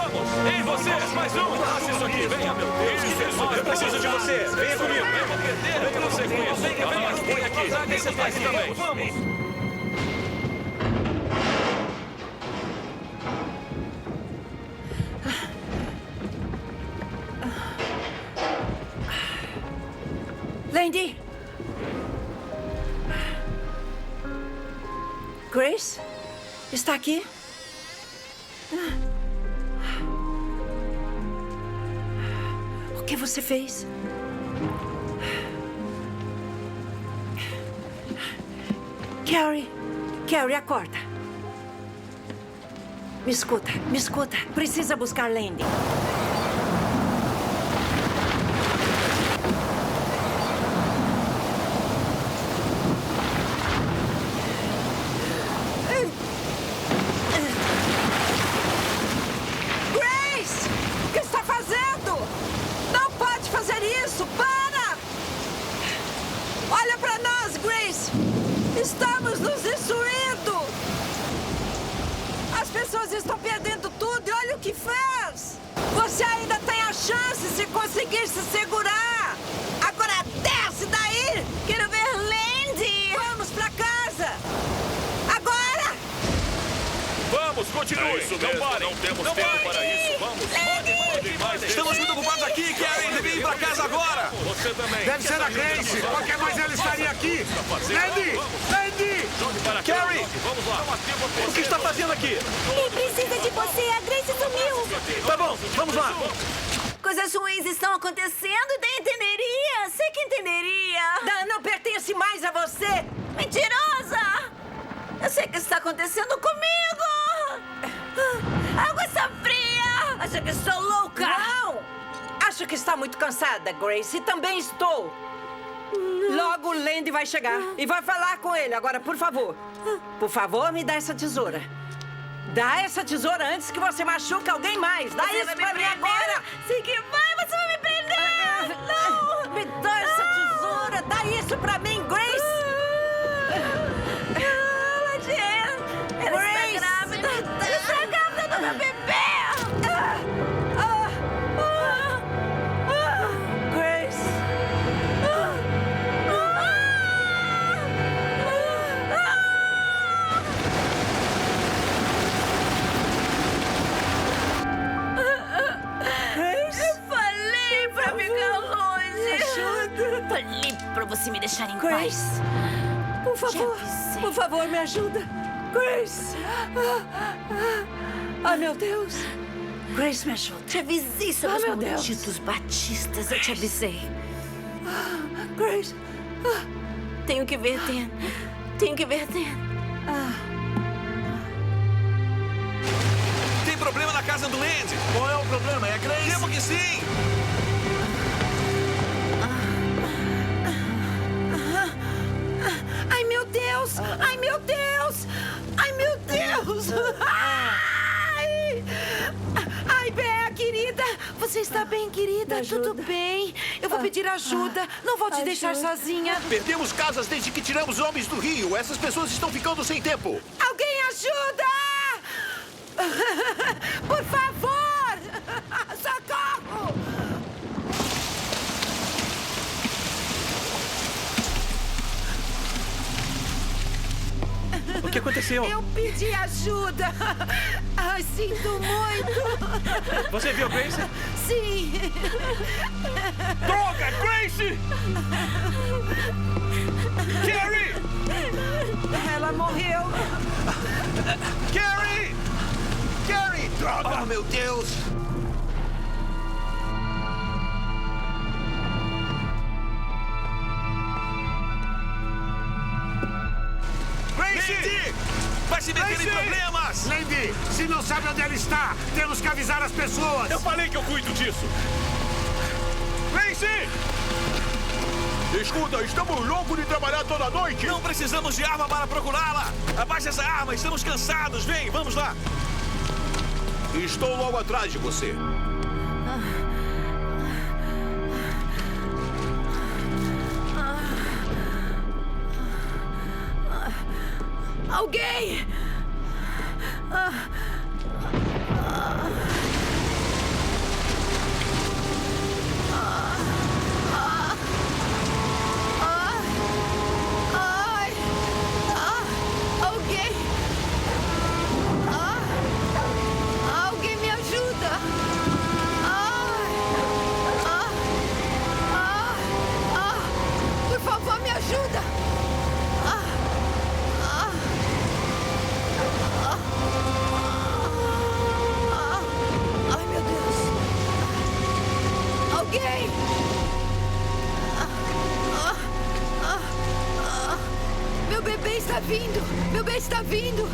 Ei, você. Mais um. Faça isso aqui. Venha, meu Deus. Que demais. Eu preciso de você. Venha comigo. Venha você com isso. Venha. Põe aqui. Esse aqui também. Vamos. Grace? Está aqui? O que você fez? Carrie, acorda. Me escuta. Precisa buscar Landy. Grace! O que está fazendo? Não pode fazer isso! Para! Olha para nós, Grace! Estamos nos destruindo! As pessoas estão perdendo tudo e olha o que fez! Você ainda tem a chance se conseguir se segurar! Agora desce daí! Quero ver Landy! Vamos pra casa! Agora! Vamos, continue! Isso não mesmo, parem! não temos não tempo parem. para isso. Vamos, mandem. Estamos muito ocupados aqui, Carrie. Devia ir para casa agora. Você também. Deve ser a Grace. Qualquer mais ela estaria aqui. Landy! Carrie! Vamos lá. O que está fazendo aqui? Quem precisa de você? A Grace sumiu. Tá bom, vamos lá. Coisas ruins estão acontecendo e nem entenderia. Sei que entenderia. Não pertence mais a você. Mentirosa! Eu sei o que está acontecendo comigo. Água está fria. Acha que estou louca? Não! Acho que está muito cansada, Grace. E também estou. Logo o Landy vai chegar e vai falar com ele. Agora, por favor, me dá essa tesoura. Dá essa tesoura antes que você machuque alguém mais. Dá isso pra mim agora. Sim que vai, você vai me prender. Não! Me dá essa tesoura. Dá isso pra mim, Grace. Ela está grávida. Ela está grávida do meu bebê. Grace. Eu falei pra ficar longe. Ajuda. Falei pra você me deixar em Grace. paz. Por favor, me ajuda. Grace. Ai, meu Deus. Grace, me ajuda. Te avisei sobre os meu Deus. malditos batistas. Eu te avisei. Grace. Tenho que ver Dan. Tenho que ver Dan. Tem problema na casa do Landy. Qual é o problema? É a Grace? Temo que sim. Ai, meu Deus! Ai, meu Deus! Ai, meu Deus! Ai, Bea, querida! Você está bem, querida? Tudo bem? Eu vou pedir ajuda. Não vou te deixar sozinha. Perdemos casas desde que tiramos homens do rio. Essas pessoas estão ficando sem tempo. Alguém ajuda! Por favor! Socorro! O que aconteceu? Eu pedi ajuda. Ai, sinto muito. Você viu a Grace? Sim. Droga, Grace! Carrie! Ela morreu. Carrie! Carrie! Droga! Oh, meu Deus! Landy! Vai se meter em problemas! Landy, se não sabe onde ela está, temos que avisar as pessoas. Eu falei que eu cuido disso. Landy! Escuta, estamos loucos de trabalhar toda noite. Não precisamos de arma para procurá-la. Abaixe essa arma, estamos cansados. Vem, vamos lá. Estou logo atrás de você. Alguém! Alguém me ajuda! Por favor, me ajuda! está vindo! Meu bem está vindo!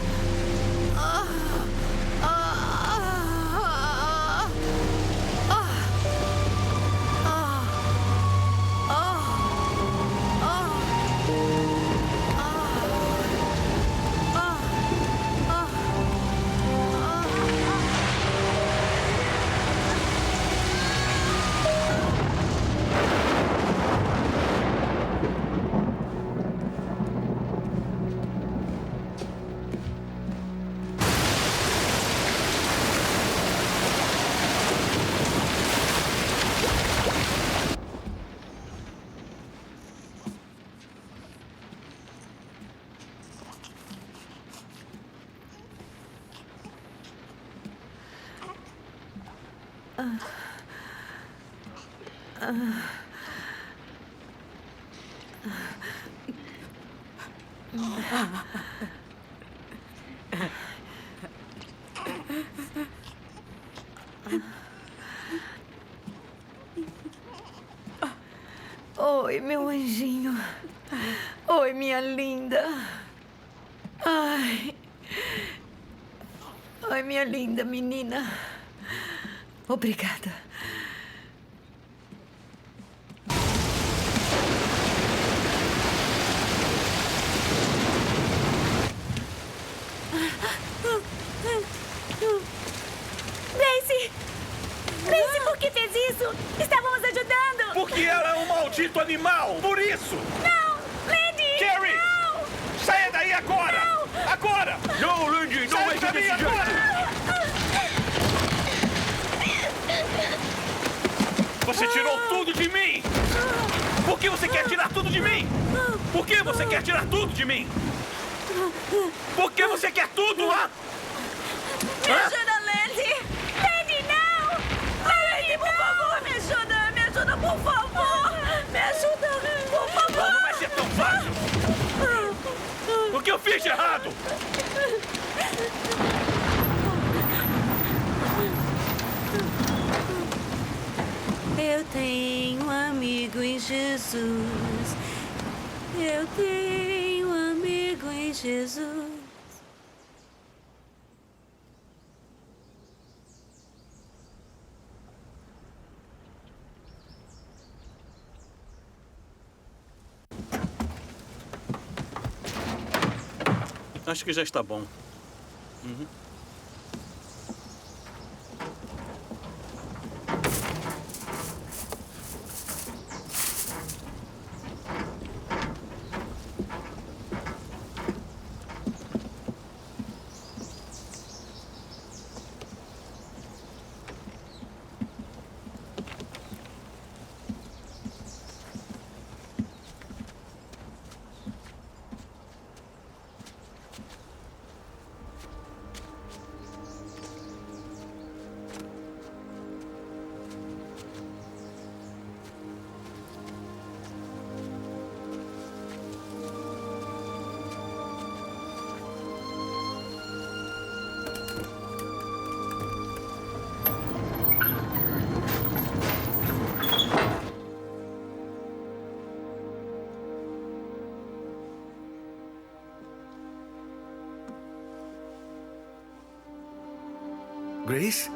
Oi, meu anjinho. Oi, minha linda. Ai. Ai, minha linda menina. Obrigada. Gracie! Gracie, por que fez isso? Estávamos ajudando! Porque ela é um maldito animal! Por isso! Não! Landy! Carrie! Não! Saia daí agora! Não! Agora! Não, Landy, não vai ser desse jeito! Você tirou tudo de mim! Por que você quer tirar tudo de mim? Por que você quer tirar tudo de mim? Por que você quer tudo, hã? Me ajuda, Landy! Landy, não! Landy, por favor, me ajuda, por favor! Me ajuda, por favor! Não vai ser tão fácil! O que eu fiz de errado? Eu tenho um amigo em Jesus. Eu tenho um amigo em Jesus. Acho que já está bom. Grace?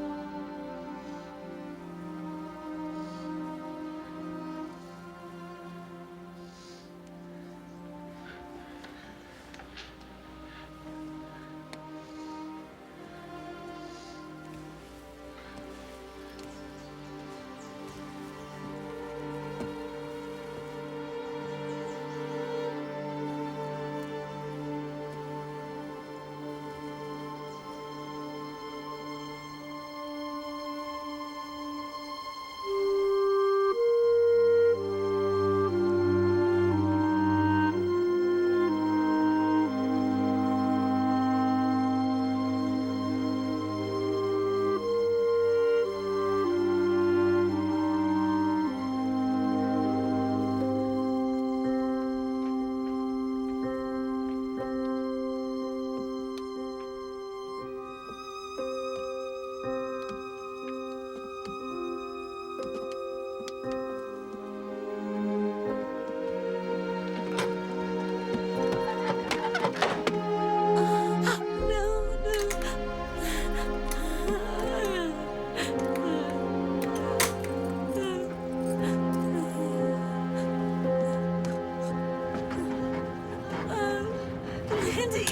Landy!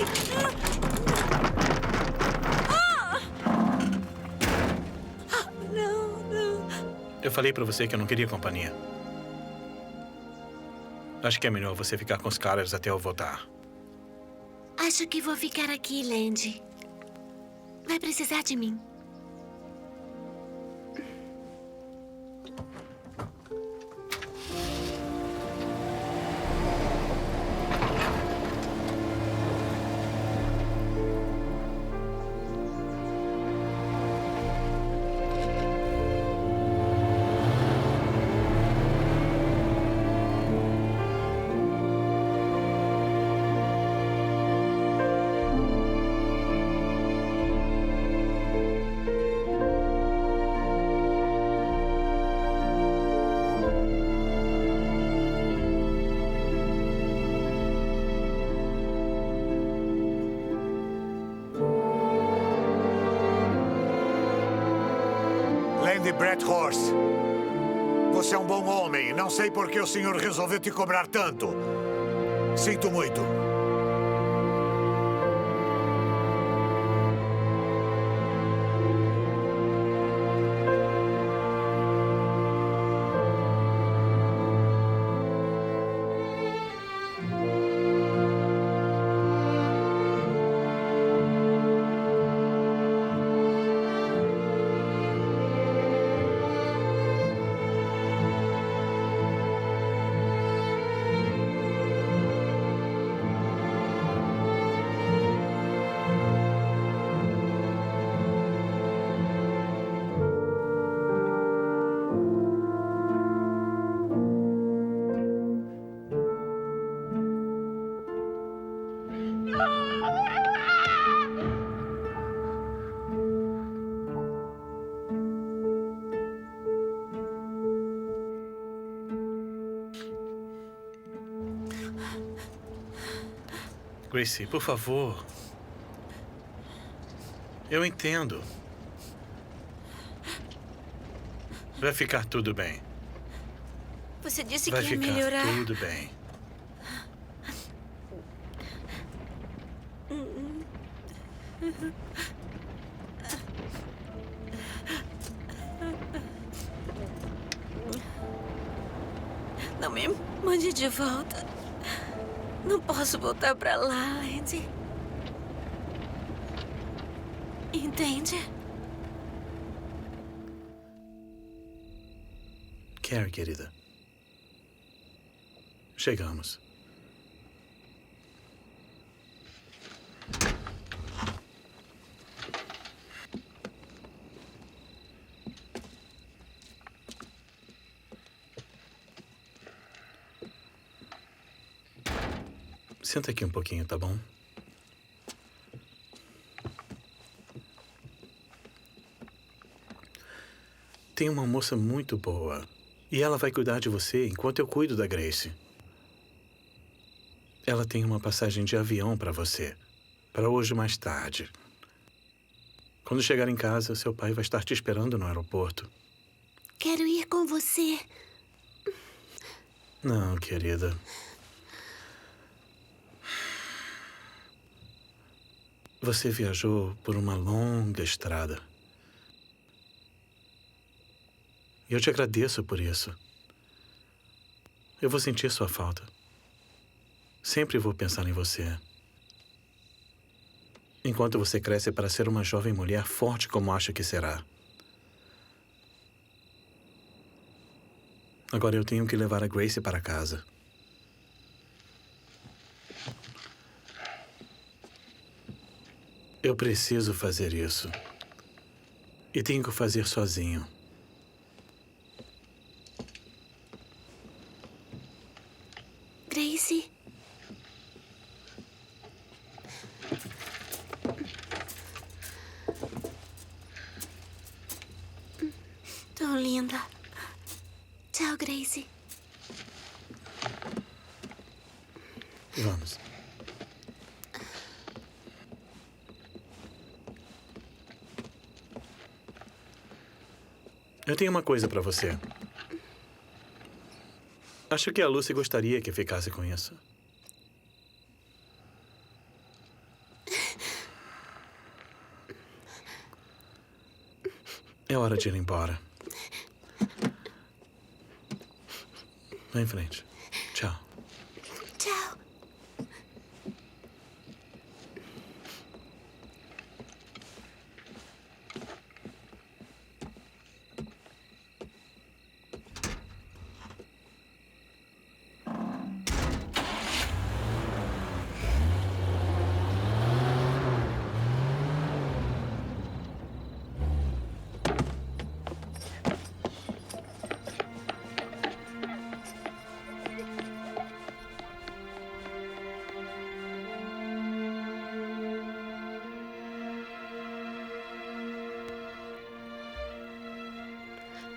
Não. Eu falei pra você que eu não queria companhia. Acho que é melhor você ficar com os caras até eu voltar. Acho que vou ficar aqui, Landy. Vai precisar de mim. Landy Bradhurst, você é um bom homem. Não sei por que o senhor resolveu te cobrar tanto. Sinto muito. Gracie, por favor. Eu entendo. Vai ficar tudo bem. Você disse Vai que ia ficar melhorar. tudo bem. Não me mande de volta. Não posso voltar pra lá, Landy. Entende? Carrie, querida. Chegamos. Senta aqui um pouquinho, tá bom? Tem uma moça muito boa. E ela vai cuidar de você enquanto eu cuido da Grace. Ela tem uma passagem de avião para você. Para hoje mais tarde. Quando chegar em casa, seu pai vai estar te esperando no aeroporto. Quero ir com você. Não, querida. Você viajou por uma longa estrada. E eu te agradeço por isso. Eu vou sentir sua falta. Sempre vou pensar em você. Enquanto você cresce para ser uma jovem mulher forte como acha que será. Agora eu tenho que levar a Gracie para casa. Eu preciso fazer isso. E tenho que fazer sozinho. Gracie. Tão linda. Tchau, Gracie. Vamos. Eu tenho uma coisa para você. Acho que a Lucy gostaria que ficasse com isso. É hora de ir embora. Vai em frente. Tchau. Tchau.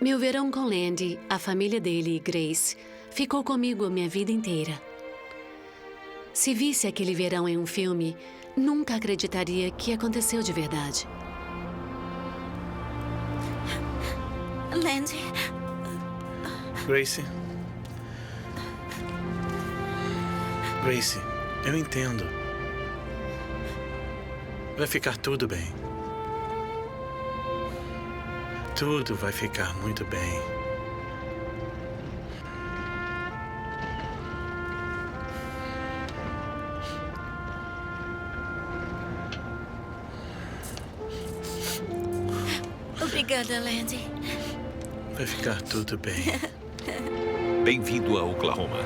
Meu verão com Landy, a família dele e Grace, ficou comigo a minha vida inteira. Se visse aquele verão em um filme, nunca acreditaria que aconteceu de verdade. Landy. Grace. Grace, eu entendo. Vai ficar tudo bem. Tudo vai ficar muito bem. Obrigada, Landy. Vai ficar tudo bem. Bem-vindo a Oklahoma.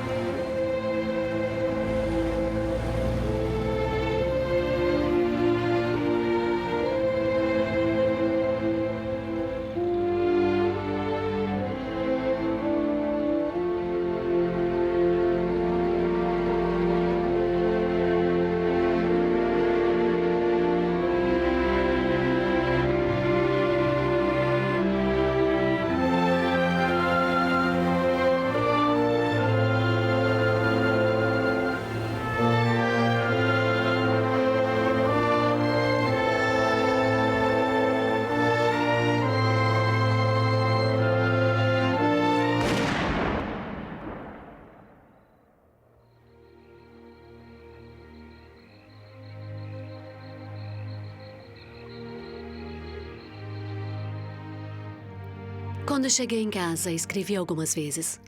Quando cheguei em casa, escrevi algumas vezes,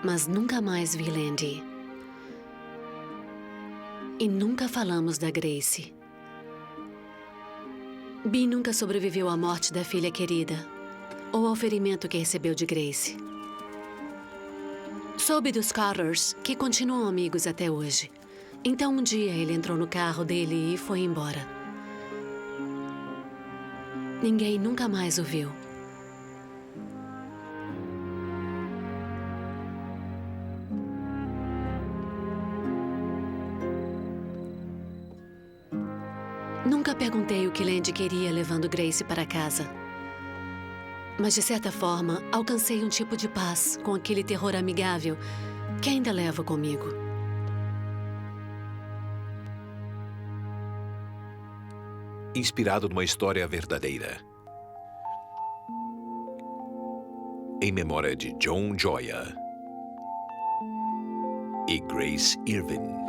mas nunca mais vi Landy. E nunca falamos da Grace. Bee nunca sobreviveu à morte da filha querida ou ao ferimento que recebeu de Grace. Soube dos Carters, que continuam amigos até hoje. Então um dia ele entrou no carro dele e foi embora. Ninguém nunca mais o viu. Nunca perguntei o que Landy queria levando Grace para casa. Mas, de certa forma, alcancei um tipo de paz com aquele terror amigável que ainda levo comigo. Inspirado numa história verdadeira. Em memória de John Joya e Grace Irvin.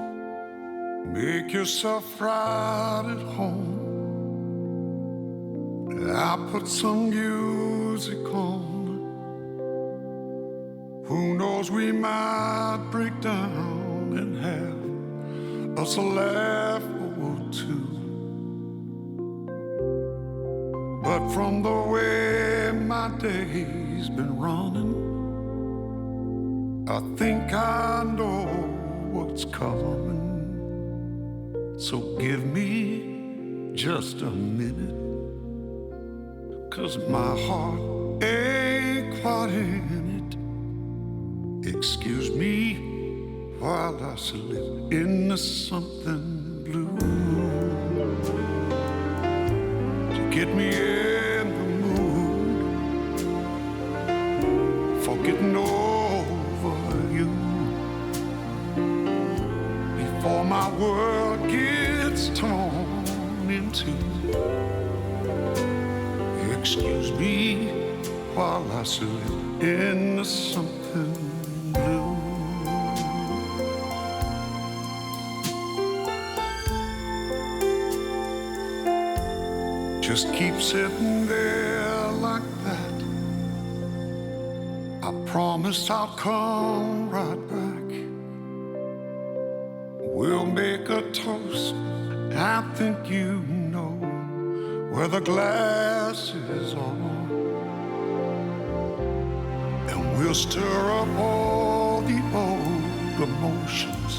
Make yourself right at home. I'll put some music on. Who knows, we might break down and have us a laugh or two. But from the way my day's been running, I think I know what's coming. So give me just a minute, 'cause my heart ain't quite in it. Excuse me while I slip into something blue to get me in the mood for getting over you before my world gets torn in two. Excuse me while I slip into something blue. Just keep sitting there like promise I'll come right back. We'll make a toast, I think you know, where the glass is on. And we'll stir up all the old emotions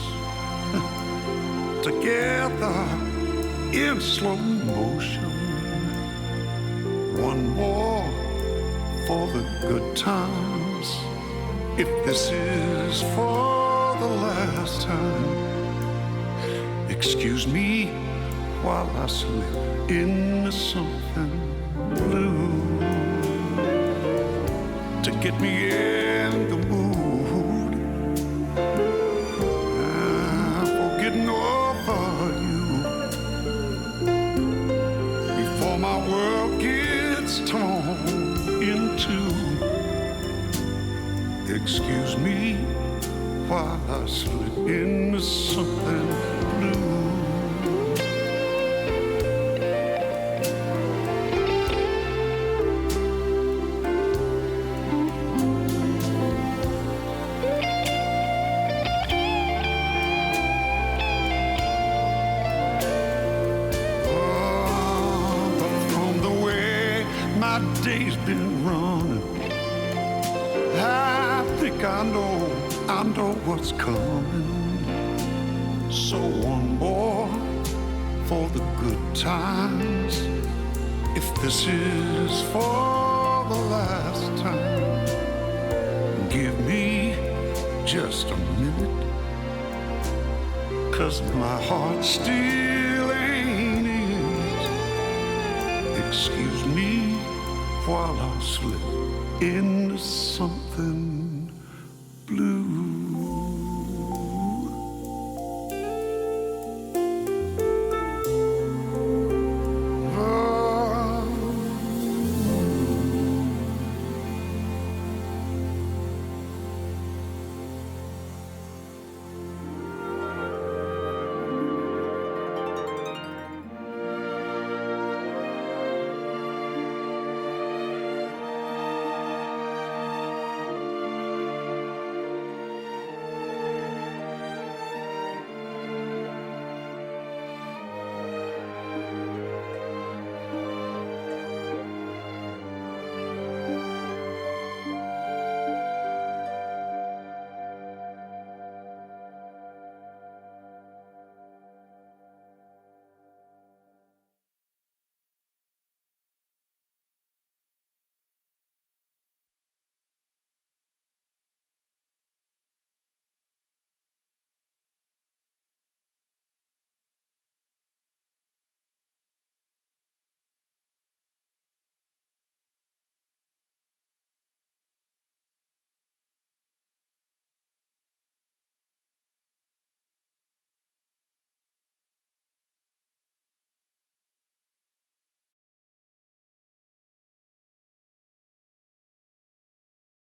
together in slow motion. One more for the good times. If this is for the last time, excuse me while I slip into something blue to get me in the mood. For getting over you before my world gets torn in two. Excuse me while I slip into something blue. Day's been running. I think I know what's coming. So one more for the good times. If this is for the last time, give me just a minute, 'cause my heart still ain't in it. Excuse me while I slip into something